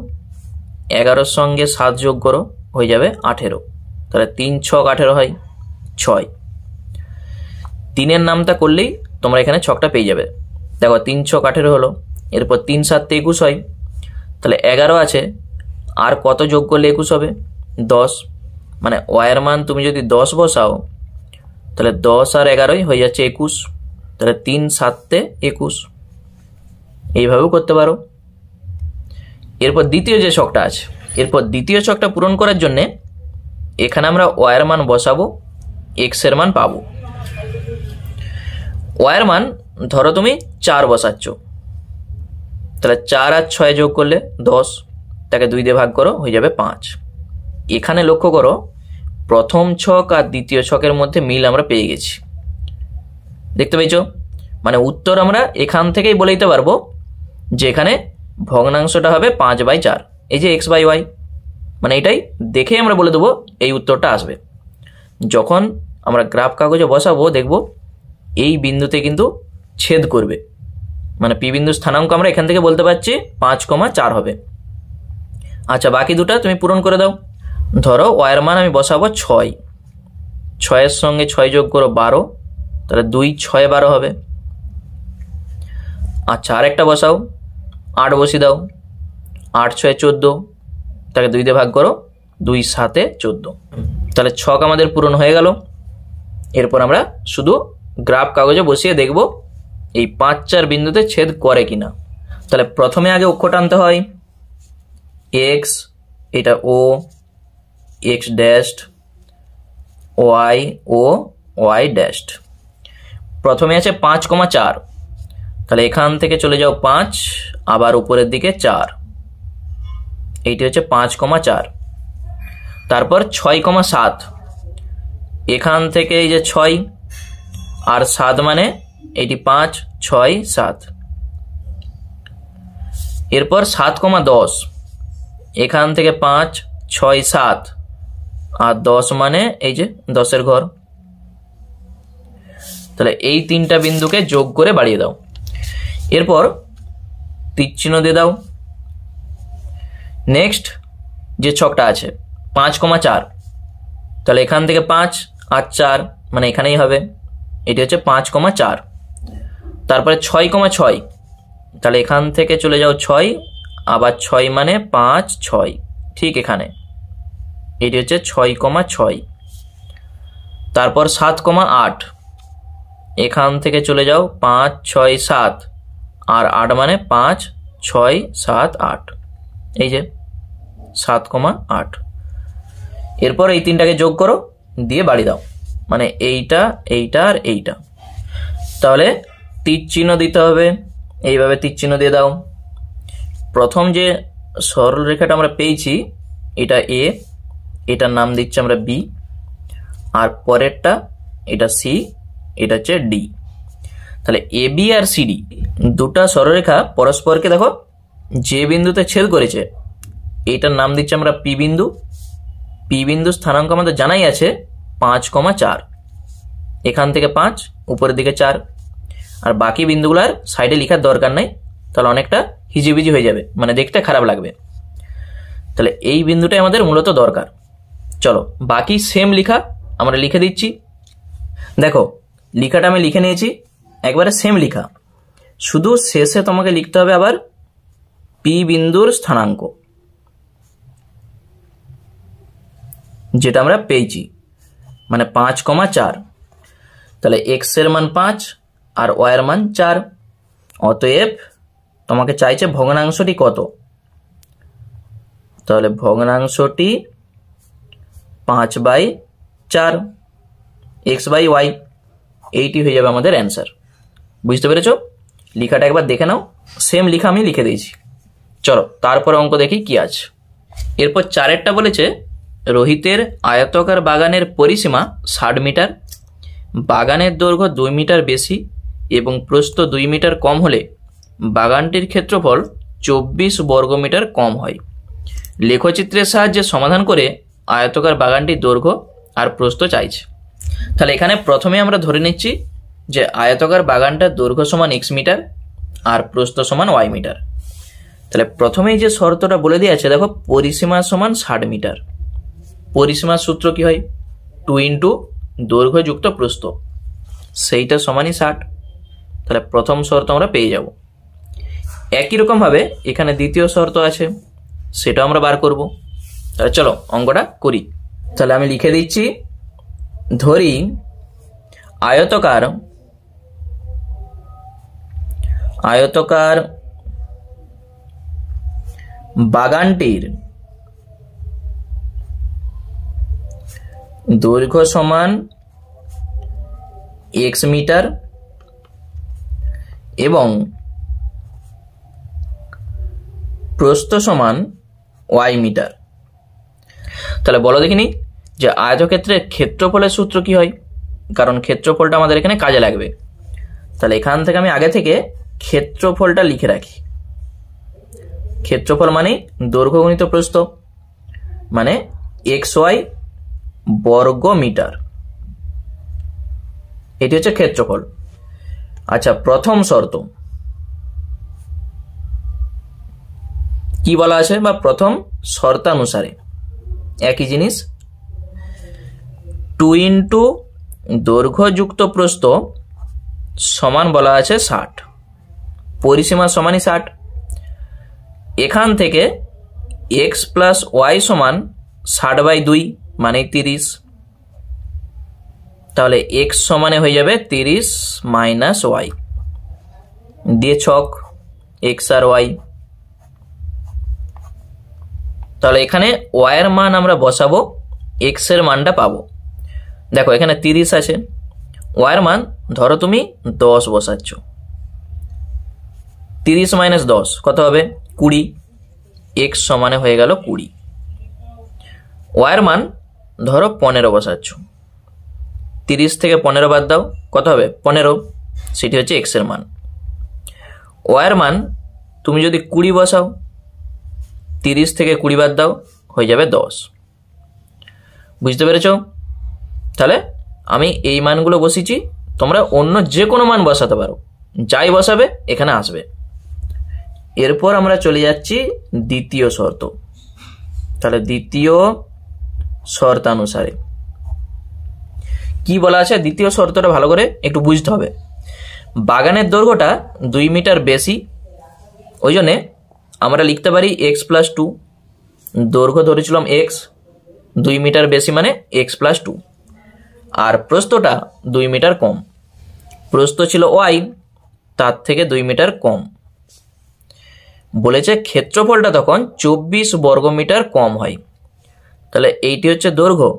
11-র সঙ্গে 7 যোগ করো হয়ে যাবে 18, তাহলে 3 ছক 18 হয় 6। 3-এর নামটা করলেই তোমরা এখানে ছকটা পেয়ে যাবে। দেখো 3 ছক 18 হলো, এরপর 3 7 21 হয়, তাহলে 11 আছে, আর কত যোগ করলে 21 হবে? 10। মানে y এর মান তুমি যদি 10 বসাও তাহলে 10 আর 11 হয়ে যাচ্ছে 21, তাহলে 3 7 21। এইভাবেও করতে পারো। এরপর দ্বিতীয় যে ছকটা আছে, এরপর দ্বিতীয় ছকটা পূরণ করার জন্যে এখানে আমরা y এর মান বসাবো, x এর মান পাবো। y এর মান ধরো তুমি 4 বসাচ্ছ, তাহলে 4 আর 6 যোগ করলে 10, তাকে 2 দিয়ে ভাগ করো হয়ে যাবে 5। এখানে লক্ষ্য করো প্রথম ছক আর দ্বিতীয় ছকের মধ্যে মিল আমরা পেয়ে গেছি, দেখতে পেয়েছো? মানে উত্তর আমরা এখান থেকেই বলে দিতে পারবো যে এখানে ভগ্নাংশটা হবে 5/4, এই যে x/y, মানে এটাই দেখে আমরা বলে দেবো এই উত্তরটা আসবে। যখন আমরা গ্রাফ কাগজে বসাবো দেখবো এই বিন্দুতে কিন্তু ছেদ করবে, মানে পি বিন্দু স্থানাঙ্ক আমরা এখান থেকে বলতে পারছি 5,4 হবে। আচ্ছা, বাকি দুটা তুমি পূরণ করে দাও। ধরো y এর মান আমি বসাবো 6, 6-এর সঙ্গে 6 যোগ করো 12, তাহলে 2 6 12 হবে। আচ্ছা, আরেকটা বসাও, 8 বসিয়ে দাও, 8 6 14, তাকে 2 দিয়ে ভাগ করো, 2 7 14, তাহলে ছক আমাদের পূরণ হয়ে গেল। এরপর আমরা শুধু গ্রাফ কাগজে বসিয়ে দেখব এই 5 4 বিন্দুতে ছেদ করে কিনা। তাহলে প্রথমে আগে অক্ষর টানতে হয়, x, এটা o, x dashed, y o, y dashed. প্রথমে আছে 5,4, তাহলে এখান থেকে চলে যাও 5, আবার উপরের দিকে 4, এইটি হচ্ছে 5,4। তারপর 6,7, এখান থেকে এই যে 6 আর 7 মানে এটি 5 6 7। এরপর 7,10, এখান থেকে 5 6 7 আর 10 মানে এই যে 10-এর ঘর। তাহলে এই 3টা বিন্দুকে যোগ করে বাড়িয়ে দাও। এরপর তীরচিহ্ন দিয়ে দাও। নেক্সট যে ছকটা আছে 5,4, তাহলে এখান থেকে 5 আর 4 মানে এখানেই হবে, এটি হচ্ছে 5,4। তারপরে 6,6, তাহলে এখান থেকে চলে যাও 6, আবার 6 মানে 5 6, ঠিক এখানে, এটি হচ্ছে 6,6। তারপর 7,8, এখান থেকে চলে যাও 5 6 7 আর 8 মানে 5 6 7 8, এই যে 7,8। এরপর এই 3টাকে যোগ করো দিয়ে বাড়ি দাও, মানে এইটা এইটা আর এইটা। তাহলে তীর চিহ্ন দিতে হবে, এইভাবে তীর চিহ্ন দিয়ে দাও। প্রথম যে সরলরেখাটা আমরা পেয়েছি এটা এ, এটার নাম দিচ্ছি আমরা বি, আর পরেরটা এটা সি, এটা হচ্ছে ডি। তাহলে এ বি আর সিডি দুটা সরলরেখা পরস্পরকে দেখো যে বিন্দুতে ছেদ করেছে এইটার নাম দিচ্ছি আমরা পি বিন্দু। পি বিন্দু স্থানাঙ্ক আমাদের জানাই আছে 5,4, এখান থেকে 5, উপরের দিকে 4, আর বাকি বিন্দুগুলার সাইডে লেখার দরকার নাই, তাহলে অনেকটা হিজিবিজি হয়ে যাবে, মানে দেখতে খারাপ লাগবে। তাহলে এই বিন্দুটাই আমাদের মূলত দরকার। চলো বাকি সেম লেখা আমরা লিখে দিচ্ছি। দেখো লেখাটা আমি লিখে নিয়েছি, একবারে সেম লেখা, শুধু শেষে তোমাকে লিখতে হবে আবার পি বিন্দুর স্থানাঙ্ক যেটা আমরা পেয়েছি, মানে 5,4। তাহলে এক্স এর মান 5 আর ওয়াই এর মান 4। অতএব তোমাকে চাইছে ভগ্নাংশটি কত, তাহলে ভগ্নাংশটি 5/4 এক্স বাই ওয়াই, এইটি হয়ে যাবে আমাদের অ্যান্সার। বুঝতে পেরেছো? লেখাটা একবার দেখে নাও, সেম লেখা আমি লিখে দিয়েছি। চলো তারপরে অঙ্ক দেখি কি আছে। এরপর 4এরটা বলেছে রোহিতের আয়তাকার বাগানের পরিসীমা 60 মিটার, বাগানের দৈর্ঘ্য 2 মিটার বেশি এবং প্রস্থ 2 মিটার কম হলে বাগানটির ক্ষেত্রফল 24 বর্গমিটার কম হয়। লেখচিত্রের সাহায্যে সমাধান করে আয়তাকার বাগানটির দৈর্ঘ্য আর প্রস্থ চাইছে। তাহলে এখানে প্রথমে আমরা ধরে নিচ্ছি যে আয়তাকার বাগানটার দৈর্ঘ্য সমান x মিটার আর প্রস্থ সমান y মিটার। তাহলে প্রথমেই যে শর্তটা বলে দিয়ে আছে দেখো, পরিসীমা সমান 60 মিটার। পরিসীমার সূত্র কি হয়? 2 ইন্টু দৈর্ঘ্য যুক্ত প্রস্থ, সেইটা সমানই 60। তাহলে প্রথম শর্ত আমরা পেয়ে যাব। একই রকম ভাবে এখানে দ্বিতীয় শর্ত আছে, সেটা আমরা বার করব। তাহলে চলো অঙ্কটা করি। তাহলে আমি লিখে দিচ্ছি, ধরি আয়তাকার বাগানটির দৈর্ঘ্য সমান x মিটার এবং প্রস্থ সমান y মিটার। তাহলে বলো দেখিনি যে আয়তক্ষেত্রের ক্ষেত্রফলের সূত্র কি হয়, কারণ ক্ষেত্রফলটা আমাদের এখানে কাজে লাগবে। তাহলে এখান থেকে আমি আগে থেকে ক্ষেত্রফলটা লিখে রাখি। ক্ষেত্রফল মানে দৈর্ঘ্য গুণিত প্রস্থ, মানে xy বর্গ মিটার, এটি হচ্ছে ক্ষেত্রফল। আচ্ছা, প্রথম শর্ত কি বলা আছে, বা প্রথম শর্তানুসারে একই জিনিস, 2 ইন্টু দৈর্ঘ্য যুক্ত প্রস্থ সমান বলা আছে 60, পরিসীমা সমানই 60। এখান থেকে x প্লাস ওয়াই সমান 60/2 মানে 30। তাহলে x সমানে হয়ে যাবে 30 মাইনাস ওয়াই দিয়ে ছক x আর ওয়াই। তাহলে এখানে ওয়াই এর মান আমরা বসাবো, x এর মানটা পাবো। দেখো এখানে 30 আছে, ওয়াই এর মান ধরো তুমি 10 বসাচ্ছ, 30 মাইনাস 10 কত হবে? 20, x সমানে হয়ে গেল 20। ওয়াই এর মান ধরো 15 বসাচ্ছ, 30 থেকে 15 বাদ দাও, কত হবে? 15, সেটি হচ্ছে x এর মান। ওয়াই এর মান তুমি যদি 20 বসাও, 30 থেকে 20 বাদ দাও, হয়ে যাবে 10। বুঝতে পেরেছো? তাহলে আমি এই মানগুলো বসিয়েছি, তোমরা অন্য যে কোনো মান বসাতে পারো, যাই বসাবে এখানে আসবে। এরপর আমরা চলে যাচ্ছি দ্বিতীয় শর্ত। তাহলে দ্বিতীয় শর্তানুসারে কি বলা আছে, দ্বিতীয় শর্তটা ভালো করে একটু বুঝতে হবে। বাগানের দৈর্ঘ্যটা 2 মিটার বেশি, ওই জন্যে আমরা লিখতে পারি x+2, দৈর্ঘ্য ধরেছিলাম x, 2 মিটার বেশি মানে x+2, আর প্রস্থটা 2 মিটার কম, প্রস্থ ছিল y, তার থেকে 2 মিটার কম। বলেছে ক্ষেত্রফলটা তখন 24 বর্গমিটার কম হয়। তাহলে এইটি হচ্ছে দৈর্ঘ্য,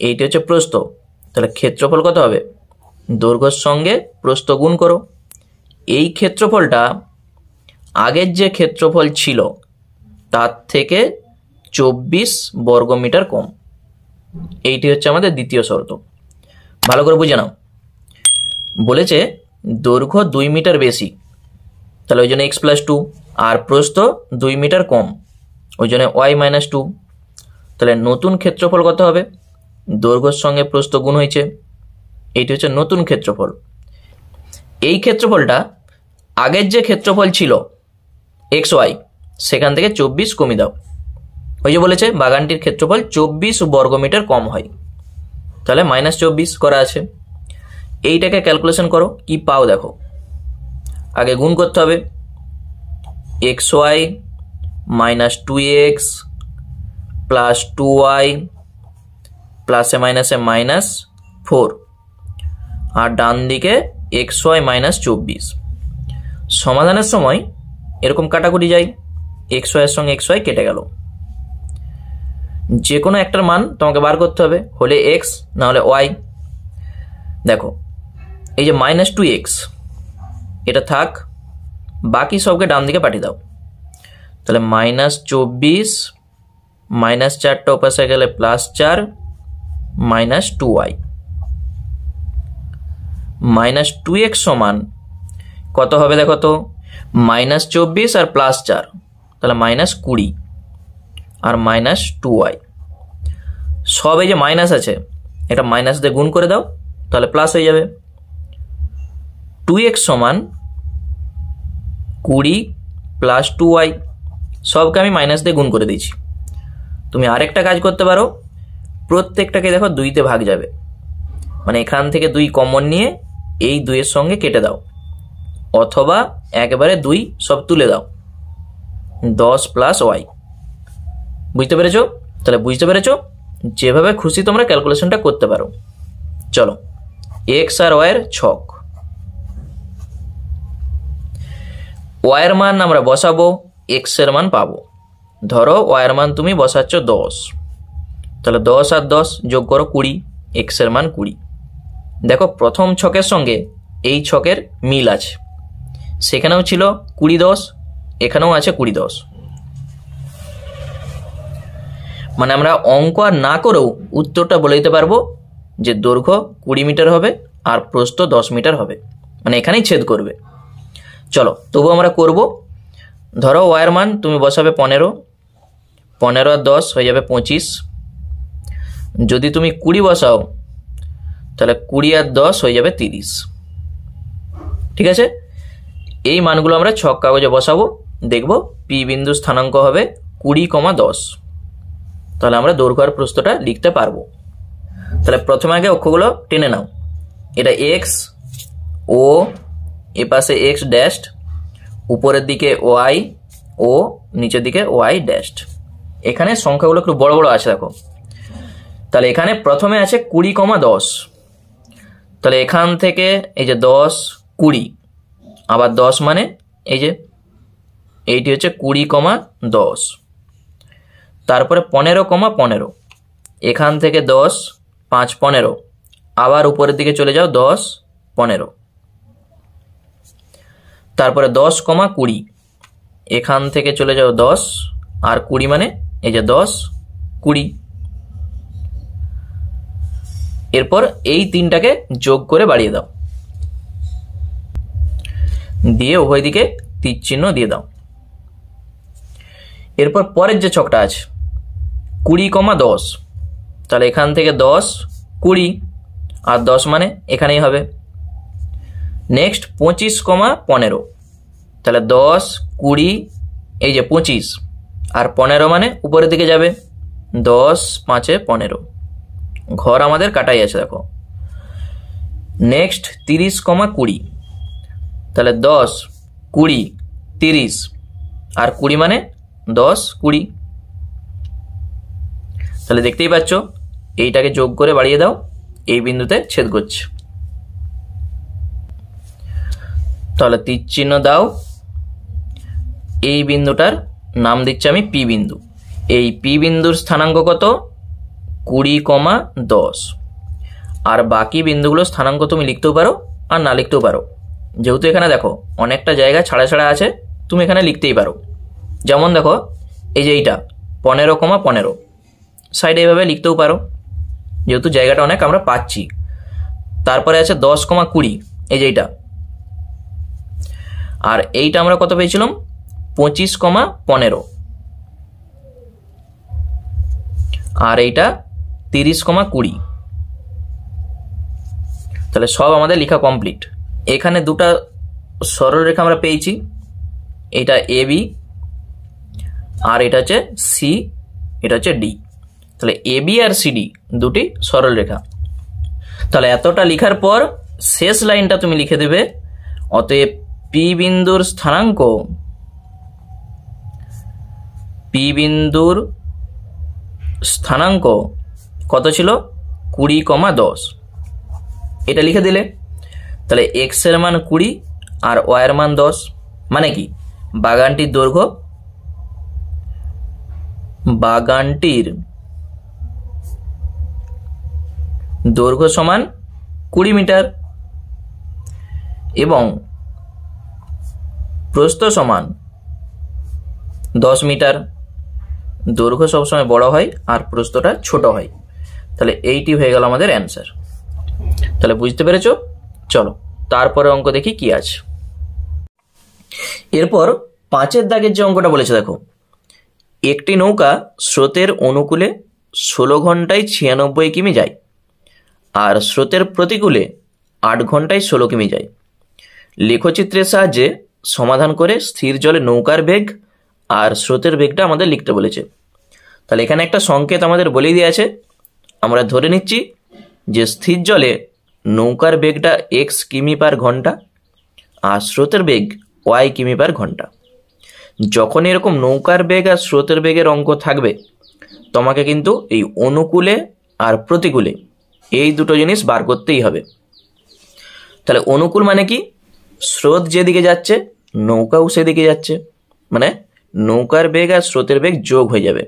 এইটি হচ্ছে প্রস্থ, তাহলে ক্ষেত্রফল কত হবে? দৈর্ঘ্যের সঙ্গে প্রস্থ গুণ করো, এই ক্ষেত্রফলটা আগের যে ক্ষেত্রফল ছিল তার থেকে 24 বর্গমিটার কম। এইটি হচ্ছে আমাদের দ্বিতীয় শর্ত। ভালো করে বুঝে নাও। বলেছে দৈর্ঘ্য 2 মিটার বেশি, তাহলে ওই জন্য x+2, আর প্রস্থ 2 মিটার কম, ওই জন্য y-2। তাহলে নতুন ক্ষেত্রফল কত হবে? দৈর্ঘ্যের সঙ্গে প্রস্থ গুণ হয়েছে, এইটি হচ্ছে নতুন ক্ষেত্রফল। এই ক্ষেত্রফলটা আগের যে ক্ষেত্রফল ছিল xy, সেখান থেকে 24 কমিয়ে দাও। ওই যে বলেছে বাগানটির ক্ষেত্রফল 24 বর্গমিটার কম হয়, তাহলে -24 করা আছে। এইটাকে ক্যালকুলেশন করো, কি পাও দেখো। আগে গুণ করতে হবে, xy - 2x প্লাস 2y প্লাসে মাইনাসে -4, আর ডান দিকে xy - 24। সমাধানের সময় এরকম কাটাকুটি যায়, xy এর সঙ্গে xy কেটে গেল। যে কোনো একটার মান তোমাকে বার করতে হবে, হলে x না হলে y। দেখো এই যে -2x এটা থাক, বাকি সবকে ডান দিকে পাঠিয়ে দাও। তাহলে -24 -4টা ওপাশে গেলে +4 -2y। -2x সমান কত হবে দেখো তো, -24 আর +4, তাহলে -20 আর -2y। সব এই যে মাইনাস আছে, এটা মাইনাস দিয়ে গুণ করে দাও, তাহলে প্লাস হয়ে যাবে। 2x সমান 20 প্লাস 2y, সবকে আমি মাইনাস দিয়ে গুণ করে দিয়েছি। তুমি আরেকটা কাজ করতে পারো, প্রত্যেকটাকে দেখো 2তে ভাগ যাবে, মানে এখান থেকে 2 কমন নিয়ে এই 2 এর সঙ্গে কেটে দাও, অথবা একেবারে 2 সব তুলে দাও, 10 প্লাস y। বুঝতে পেরেছো? তাহলে বুঝতে পেরেছো, যেভাবে খুশি তোমরা ক্যালকুলেশনটা করতে পারো। চলো x আর y এর ছক। y এর মান আমরা বসাবো, x এর মান পাবো। ধরো y এর মান তুমি বসাচ্ছ 10, তাহলে 10 আর 10 যোগ করো 20, x এর মান 20। দেখো প্রথম ছকের সঙ্গে এই ছকের মিল আছে, সেখানেও ছিল 20 10, এখানেও আছে 20 10। মানে আমরা অঙ্ক আর না করেও উত্তরটা বলে দিতে পারবো যে দৈর্ঘ্য 20 মিটার হবে আর প্রস্থ 10 মিটার হবে, মানে এখানেই ছেদ করবে। চলো তবু আমরা করব। ধরো y এর মান তুমি বসাবে 15, 15 আর 10 হয়ে যাবে 25। যদি তুমি 20 বসাও তাহলে 20 আর 10 হয়ে যাবে 30। ঠিক আছে, এই মানগুলো আমরা ছক কাগজে বসাবো, দেখব পি বিন্দু স্থানাঙ্ক হবে 20,10। তাহলে আমরা দৈর্ঘ্য আর প্রস্থটা লিখতে পারবো। তাহলে প্রথমে আগে অক্ষগুলো টেনে নাও। এটা x, ও এ পাশে x ড্যাশড, উপরের দিকে y ও নিচের দিকে y ড্যাশড। এখানে সংখ্যাগুলো একটু বড় বড় আছে দেখো। তাহলে এখানে প্রথমে আছে 20,10, তাহলে এখান থেকে এই যে 10 20, আবার 10 মানে এই যে এইটি হচ্ছে 20,10। তারপরে 15,15, এখান থেকে 10 5 15, আবার উপরের দিকে চলে যাও 10 15। তারপরে 10,20, এখান থেকে চলে যাও 10 আর 20 মানে এই যে 10 20। এরপর এই তিনটাকে যোগ করে বাড়িয়ে দাও, দিয়ে উভয় দিকে তীর চিহ্ন দিয়ে দাও। এরপর পরের যে ছকটা আছে 20,10, তাহলে এখান থেকে 10 20 আর 10 মানে এখানেই হবে। নেক্সট 25,15, তাহলে 10 20 এই যে 25 আর 15 মানে উপরের দিকে যাবে, 10 5 15। ঘর আমাদের কাটাই আছে দেখো। নেক্সট 30,20, তাহলে 10 20 30 আর 20 মানে 10 20। তাহলে দেখতেই পাচ্ছ এইটাকে যোগ করে বাড়িয়ে দাও, এই বিন্দুতে ছেদ করছে। তাহলে তীর চিহ্ন দাও, এই বিন্দুটার নাম দিচ্ছি আমি পি বিন্দু। এই পি বিন্দুর স্থানাঙ্ক কত? 20,10। আর বাকি বিন্দুগুলোর স্থানাঙ্ক তুমি লিখতেও পারো আর না লিখতেও পারো, যেহেতু এখানে দেখো অনেকটা জায়গা ছাড়া ছাড়া আছে, তুমি এখানে লিখতেই পারো। যেমন দেখো এই যে এইটা 15,15 সাইডে এইভাবে লিখতেও পারো, যেহেতু জায়গাটা অনেক আমরা পাচ্ছি। তারপরে আছে 10,20, এই যে এইটা। আর এইটা আমরা কত পেয়েছিলাম? 25,15। আর এইটা 30,20। তাহলে সব আমাদের লেখা কমপ্লিট। এখানে দুটা সরলরেখা আমরা পেয়েছি, এটা এ বি আর এটা হচ্ছে সি, এটা হচ্ছে ডি। তাহলে A B R C D দুটি সরলরেখা। তাহলে এতটা লেখার পর শেষ লাইনটা তুমি লিখে দেবে, অতএব পি বিন্দুর স্থানাঙ্ক কত ছিল? 20,10। এটা লিখে দিলে তাহলে এক্স এর মান 20 আর ওয়াই এর মান 10। মানে কি? বাগানটির দৈর্ঘ্য সমান 20 মিটার এবং প্রস্থ সমান 10 মিটার। দৈর্ঘ্য সবসময় বড় হয় আর প্রস্থটা ছোট হয়। তাহলে এইটি হয়ে গেল আমাদের অ্যান্সার। তাহলে বুঝতে পেরেছো? চলো তারপরে অঙ্ক দেখি কি আছে। এরপর 5-এর দাগের যে অঙ্কটা বলেছে দেখো, একটি নৌকা স্রোতের অনুকূলে 16 ঘন্টায় 96 কিমি যায় আর স্রোতের প্রতিকূলে 8 ঘন্টায় 16 কিমি যায়। লেখচিত্রের সাহায্যে সমাধান করে স্থির জলে নৌকার বেগ আর স্রোতের বেগটা আমাদের লিখতে বলেছে। তাহলে এখানে একটা সংকেত আমাদের বলেই দেওয়া আছে। আমরা ধরে নিচ্ছি যে স্থির জলে নৌকার বেগটা x কিমি পার ঘন্টা আর স্রোতের বেগ y কিমি পার ঘন্টা। যখন এরকম নৌকার বেগ আর স্রোতের বেগের অঙ্ক থাকবে, তোমাকে কিন্তু এই অনুকূলে আর প্রতিকূলে এই দুটো জিনিস বার করতেই হবে। তাহলে অনুকূল মানে কি? স্রোত যেদিকে যাচ্ছে নৌকাও সেদিকে যাচ্ছে, মানে নৌকার বেগ আর স্রোতের বেগ যোগ হয়ে যাবে।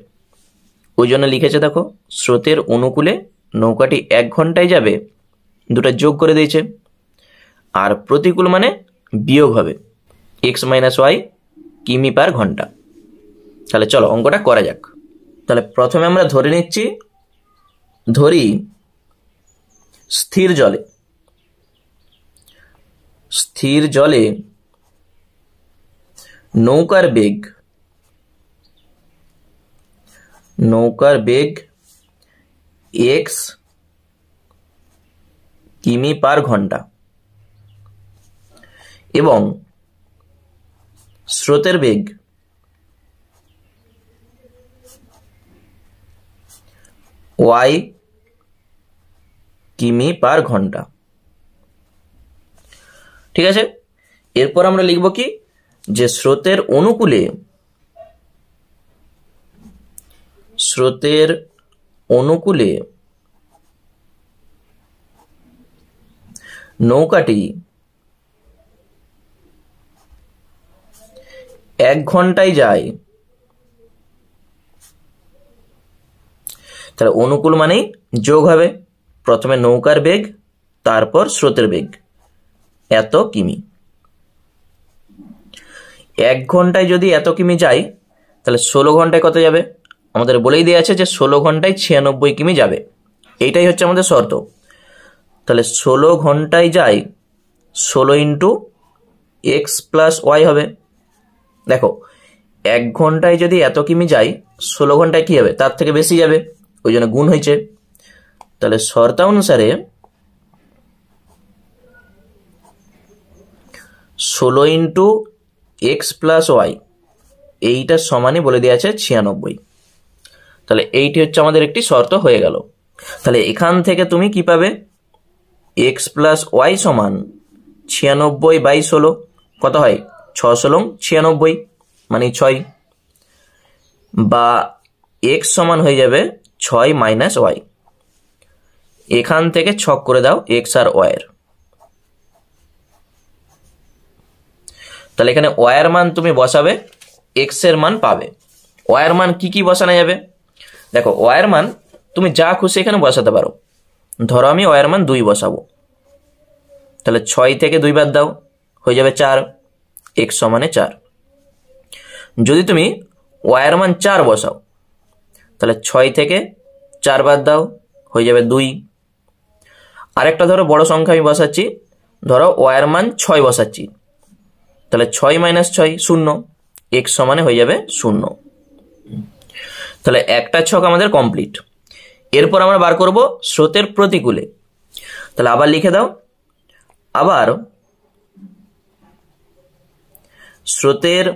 ওই জন্য লিখেছে দেখো, স্রোতের অনুকূলে নৌকাটি 1 ঘন্টায় যাবে, দুটো যোগ করে দিয়েছে। আর প্রতিকূল মানে বিয়োগ হবে, x - y কিমি পার ঘন্টা। তাহলে চলো অঙ্কটা করা যাক। তাহলে প্রথমে আমরা ধরি স্থির জলে নৌকার বেগ x কিমি পার ঘন্টা এবং স্রোতের বেগ y কিমি পার ঘন্টা। ঠিক আছে, এরপর আমরা লিখব কি, যে স্রোতের অনুকূলে নৌকাটি 1 ঘন্টায় যায়। তাহলে অনুকূল মানেই যোগ হবে, প্রথমে নৌকার বেগ তারপর স্রোতের বেগ এত কিমি। 1 ঘন্টায় যদি এত কিমি যায়, তাহলে 16 ঘন্টায় কত যাবে? আমাদের বলেই দেওয়া আছে যে 16 ঘন্টায় 96 কিমি যাবে। এইটাই হচ্ছে আমাদের শর্ত। তাহলে 16 ঘন্টায় যায় 16 × x + y হবে। দেখো 1 ঘন্টায় যদি এত কিমি যায়, 16 ঘন্টায় কি হবে? তার থেকে বেশি যাবে, ওই জন্য গুণ হয়েছে। তাহলে শর্তানুসারে 16 × x + y এইটা সমানই বলে দেওয়া আছে 96। তাহলে এইটি হচ্ছে আমাদের একটি শর্ত হয়ে গেল। তাহলে এখান থেকে তুমি কি পাবে? x + y সমান 96/16 কত হয়? 6 × 96 মানে 6, বা x সমান হয়ে যাবে 6 - y। এখান থেকে ছক করে দাও x আর y এর। তাহলে এখানে y এর মান তুমি বসাবে, x এর মান পাবে। y এর মান কি বসানো যাবে? দেখো y এর মান তুমি যা খুশি এখানে বসাতে পারো। ধরো আমি y এর মান 2 বসাবো, তাহলে 6 থেকে 2 বাদ দাও, হয়ে যাবে 4, x সমানে 4। যদি তুমি y এর মান 4 বসাও তাহলে 6 থেকে 4 বাদ দাও, হয়ে যাবে 2। আরেকটা ধরো বড় সংখ্যা আমি বসাচ্ছি, ধরো y এর মান 6 বসাচ্ছি, তাহলে 6 - 6 0, x সমানে হয়ে যাবে 0। তাহলে একটা ছক আমাদের কমপ্লিট। এরপর আমরা বার করব স্রোতের প্রতিকূলে। তাহলে আবার লিখে দাও, আবার স্রোতের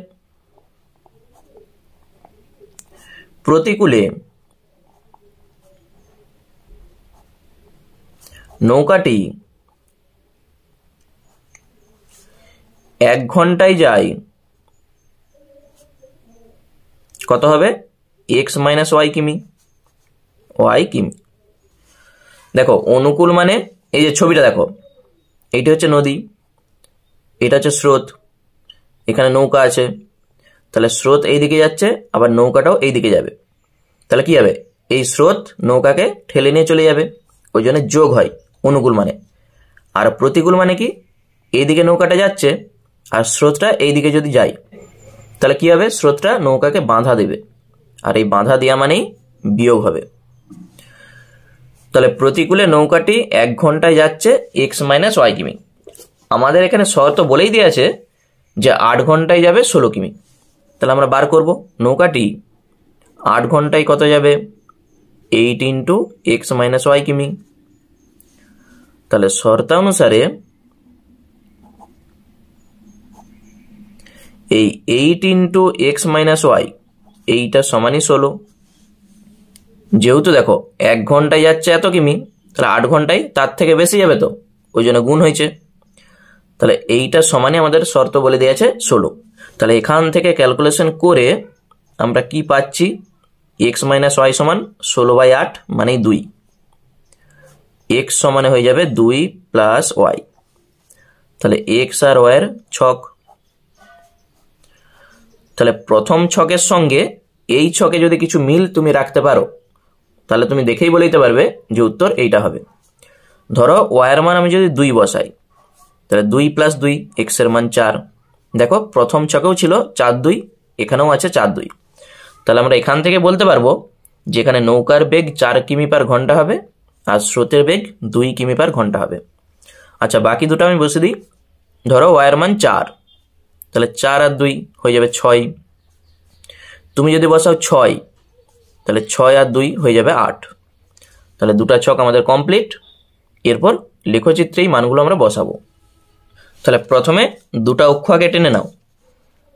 প্রতিকূলে নৌকাটি 1 ঘন্টায় যায় কত হবে? x - y কিমি, y কিমি। দেখো অনুকূল মানে এই যে ছবিটা দেখো, এইটা হচ্ছে নদী, এটা হচ্ছে স্রোত, এখানে নৌকা আছে, তাহলে স্রোত এই দিকে যাচ্ছে, আবার নৌকাটাও এই দিকে যাবে, তাহলে কি হবে? এই স্রোত নৌকাকে ঠেলে নিয়ে চলে যাবে, ওই জন্য যোগ হয় অনুকূল মানে। আর প্রতিকূল মানে কি? এইদিকে নৌকাটা যাচ্ছে আর স্রোতটা এইদিকে যদি যায় তাহলে কি হবে? স্রোতটা নৌকাকে বাঁধা দেবে, আর এই বাঁধা দেওয়া মানেই বিয়োগ হবে। তাহলে প্রতিকূলে নৌকাটি 1 ঘন্টায় যাচ্ছে x - y কিমি। আমাদের এখানে শর্ত বলেই দেওয়া আছে যে 8 ঘন্টায় যাবে 16 কিমি। তাহলে আমরা বার করব নৌকাটি 8 ঘন্টায় কত যাবে? 8 × x - y কিমি। তাহলে শর্তানুসারে এই 8 × x - y এইটা সমানই 16। যেহেতু দেখো 1 ঘন্টায় যাচ্ছে এত কিমি, তাহলে 8 ঘন্টায় তার থেকে বেশি যাবে, তো ওই জন্য গুণ হয়েছে। তাহলে এইটা সমানই আমাদের শর্ত বলে দিয়েছে 16। তাহলে এখান থেকে ক্যালকুলেশন করে আমরা কি পাচ্ছি? x - y সমান 16/8 মানে 2। x সমানে হয়ে যাবে 2 + y। তাহলে x আর y এর ছক। তাহলে প্রথম ছকের সঙ্গে এই ছকে যদি কিছু মিল তুমি রাখতে পারো তাহলে তুমি দেখেই বলে দিতে পারবে যে উত্তর এইটা হবে। ধরো y এর মান আমি যদি 2 বসাই, তাহলে 2 + 2, x এর মান 4। দেখো প্রথম ছকেও ছিল 4 2, এখানেও আছে 4 2। তাহলে আমরা এখান থেকে বলতে পারবো যে এখানে নৌকার বেগ 4 কিমি/ঘন্টা হবে আর স্রোতের বেগ 2 কিমি/ঘন্টা হবে। আচ্ছা, বাকি দুটো আমি বসে দিই। ধরো y এর মান 4, তাহলে 4 আর 2 হয়ে যাবে 6। তুমি যদি বসাও 6, তাহলে 6 আর 2 হয়ে যাবে 8। তাহলে দুটো ছক আমাদের কমপ্লিট। এরপর লেখচিত্রে এই মানগুলো আমরা বসাবো। তাহলে প্রথমে দুটো অক্ষ আগে টেনে নাও,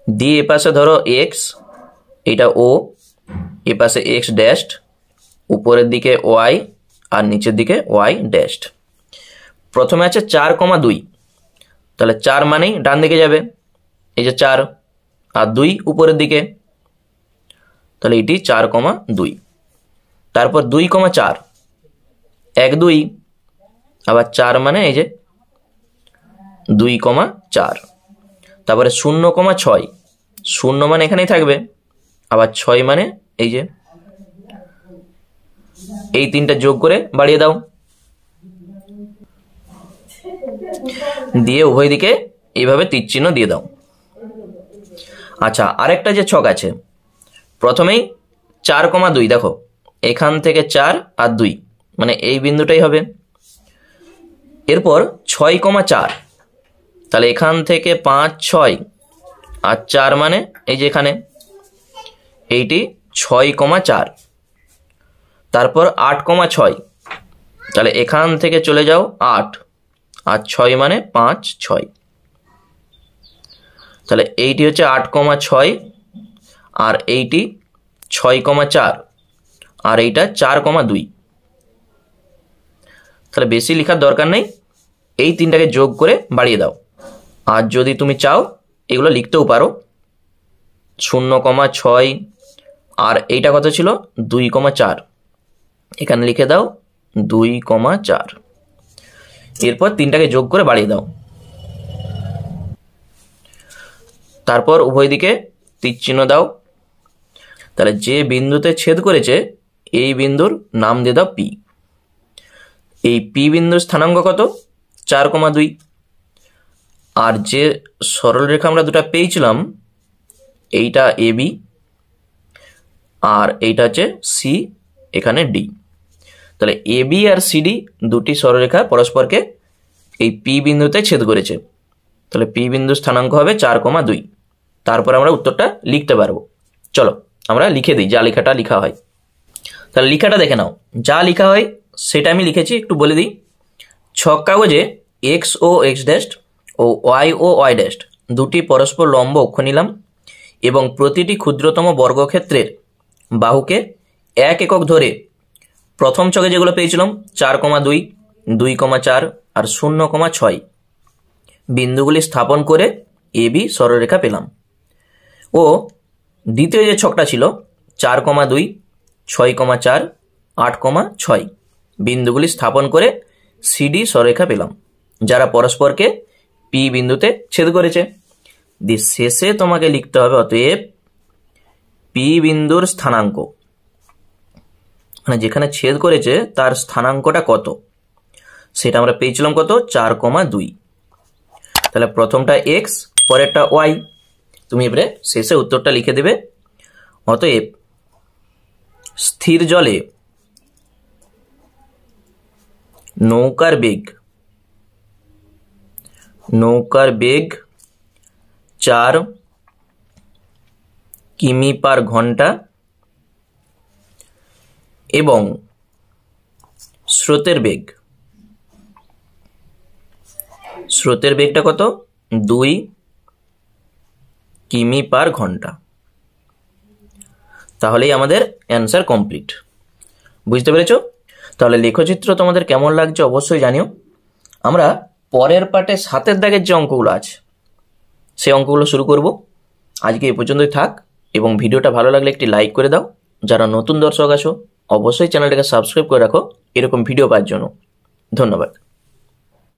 দিয়ে এ পাশে ধরো x, এটা o, এ পাশে x ড্যাশড, উপরের দিকে y আর নিচের দিকে y ড্যাশড। প্রথমে আছে 4,2, তাহলে 4 মানেই ডান দিকে যাবে, এই যে 4 আর 2 উপরের দিকে, তাহলে এটি 4,2। তারপর 2,4, 1 2, আবার 4 মানে এই যে 2,4। তারপরে 0,6, 0 মানে এখানেই থাকবে, আবার 6 মানে এই যে, এই তিনটা যোগ করে বাড়িয়ে দাও, দিয়ে উভয় দিকে এইভাবে তীরচিহ্ন দিয়ে দাও। আচ্ছা, আরেকটা যে ছক আছে, প্রথমেই 4,2, দেখো এখান থেকে 4 আর 2 মানে এই বিন্দুটাই হবে। এরপর 6,4, তাহলে এখান থেকে 5 6 আর 4 মানে এই যে এখানে, এইটি 6,4। তারপর 8,6, তাহলে এখান থেকে চলে যাও 8 আর 6 মানে 5 6, তাহলে এইটি হচ্ছে 8,6 আর এইটি 6,4 আর এইটা 4,2। তাহলে বেশি লেখার দরকার নেই, এই তিনটাকে যোগ করে বাড়িয়ে দাও। আর যদি তুমি চাও এগুলো লিখতেও পারো, 0,6 আর এইটা কত ছিল 2,4, এখানে লিখে দাও 2,4। এরপর তিনটাকে যোগ করে বাড়িয়ে দাও। তারপর উভয় দিকে তীর চিহ্ন দাও। তাহলে যে বিন্দুতে ছেদ করেছে এই বিন্দুর নাম দিয়ে দাও পি। এই পি বিন্দুর স্থানাঙ্ক কত? 4,2। আর যে সরলরেখা আমরা দুটো পেয়েছিলাম, এইটা এবি আর এইটা হচ্ছে সি, এখানে ডি। তাহলে এবি আর সিডি দুটি সরলরেখা পরস্পরকে এই পি বিন্দুতে ছেদ করেছে। তাহলে পি বিন্দুর স্থানাঙ্ক হবে 4,2। তারপর আমরা উত্তরটা লিখতে পারবো। চলো আমরা লিখে দিই যা লেখাটা লেখা হয়। তাহলে লেখাটা দেখে নাও, যা লেখা হয় সেটা আমি লিখেছি, একটু বলে দিই। ছক কাগজে এক্স ও x dash O Y dash দুটি পরস্পর লম্ব অক্ষ নিলাম এবং প্রতিটি ক্ষুদ্রতম বর্গক্ষেত্রের বাহুকে 1 একক ধরে প্রথম ছকে যেগুলো পেয়েছিলাম 4,2, 2,4 আর 0,6 বিন্দুগুলি স্থাপন করে এবি সরলরেখা পেলাম। ও দ্বিতীয় যে ছকটা ছিল 4,2, 6,4, 8,6 বিন্দুগুলি স্থাপন করে সিডি সরলরেখা পেলাম, যারা পরস্পরকে পি বিন্দুতে ছেদ করেছে। শেষে তোমাকে লিখতে হবে অতএব পি বিন্দুর স্থানাঙ্ক, মানে যেখানে ছেদ করেছে তার স্থানাঙ্কটা কত, সেটা আমরা পেয়েছিলাম কত, 4,2। তাহলে প্রথমটা এক্স, পরেরটা ওয়াই। তুমি এবারে শেষে উত্তরটা লিখে দেবে। অতএব স্থির জলে নৌকার বেগ 4 কিমি/ঘন্টা এবং স্রোতের বেগটা কত, 2 কিমি/ঘন্টা। তাহলেই আমাদের অ্যান্সার কমপ্লিট। বুঝতে পেরেছো? তাহলে লেখচিত্র তোমাদের কেমন লাগছে অবশ্যই জানিও। আমরা পরের পার্টে 7 দাগের যে অঙ্কগুলো আছে সেই অঙ্কগুলো শুরু করব। আজকে এই পর্যন্তই থাক, এবং ভিডিওটা ভালো লাগলে একটি লাইক করে দাও। যারা নতুন দর্শক আছো অবশ্যই চ্যানেলটাকে সাবস্ক্রাইব করে রাখো এরকম ভিডিও পাওয়ার জন্য। ধন্যবাদ।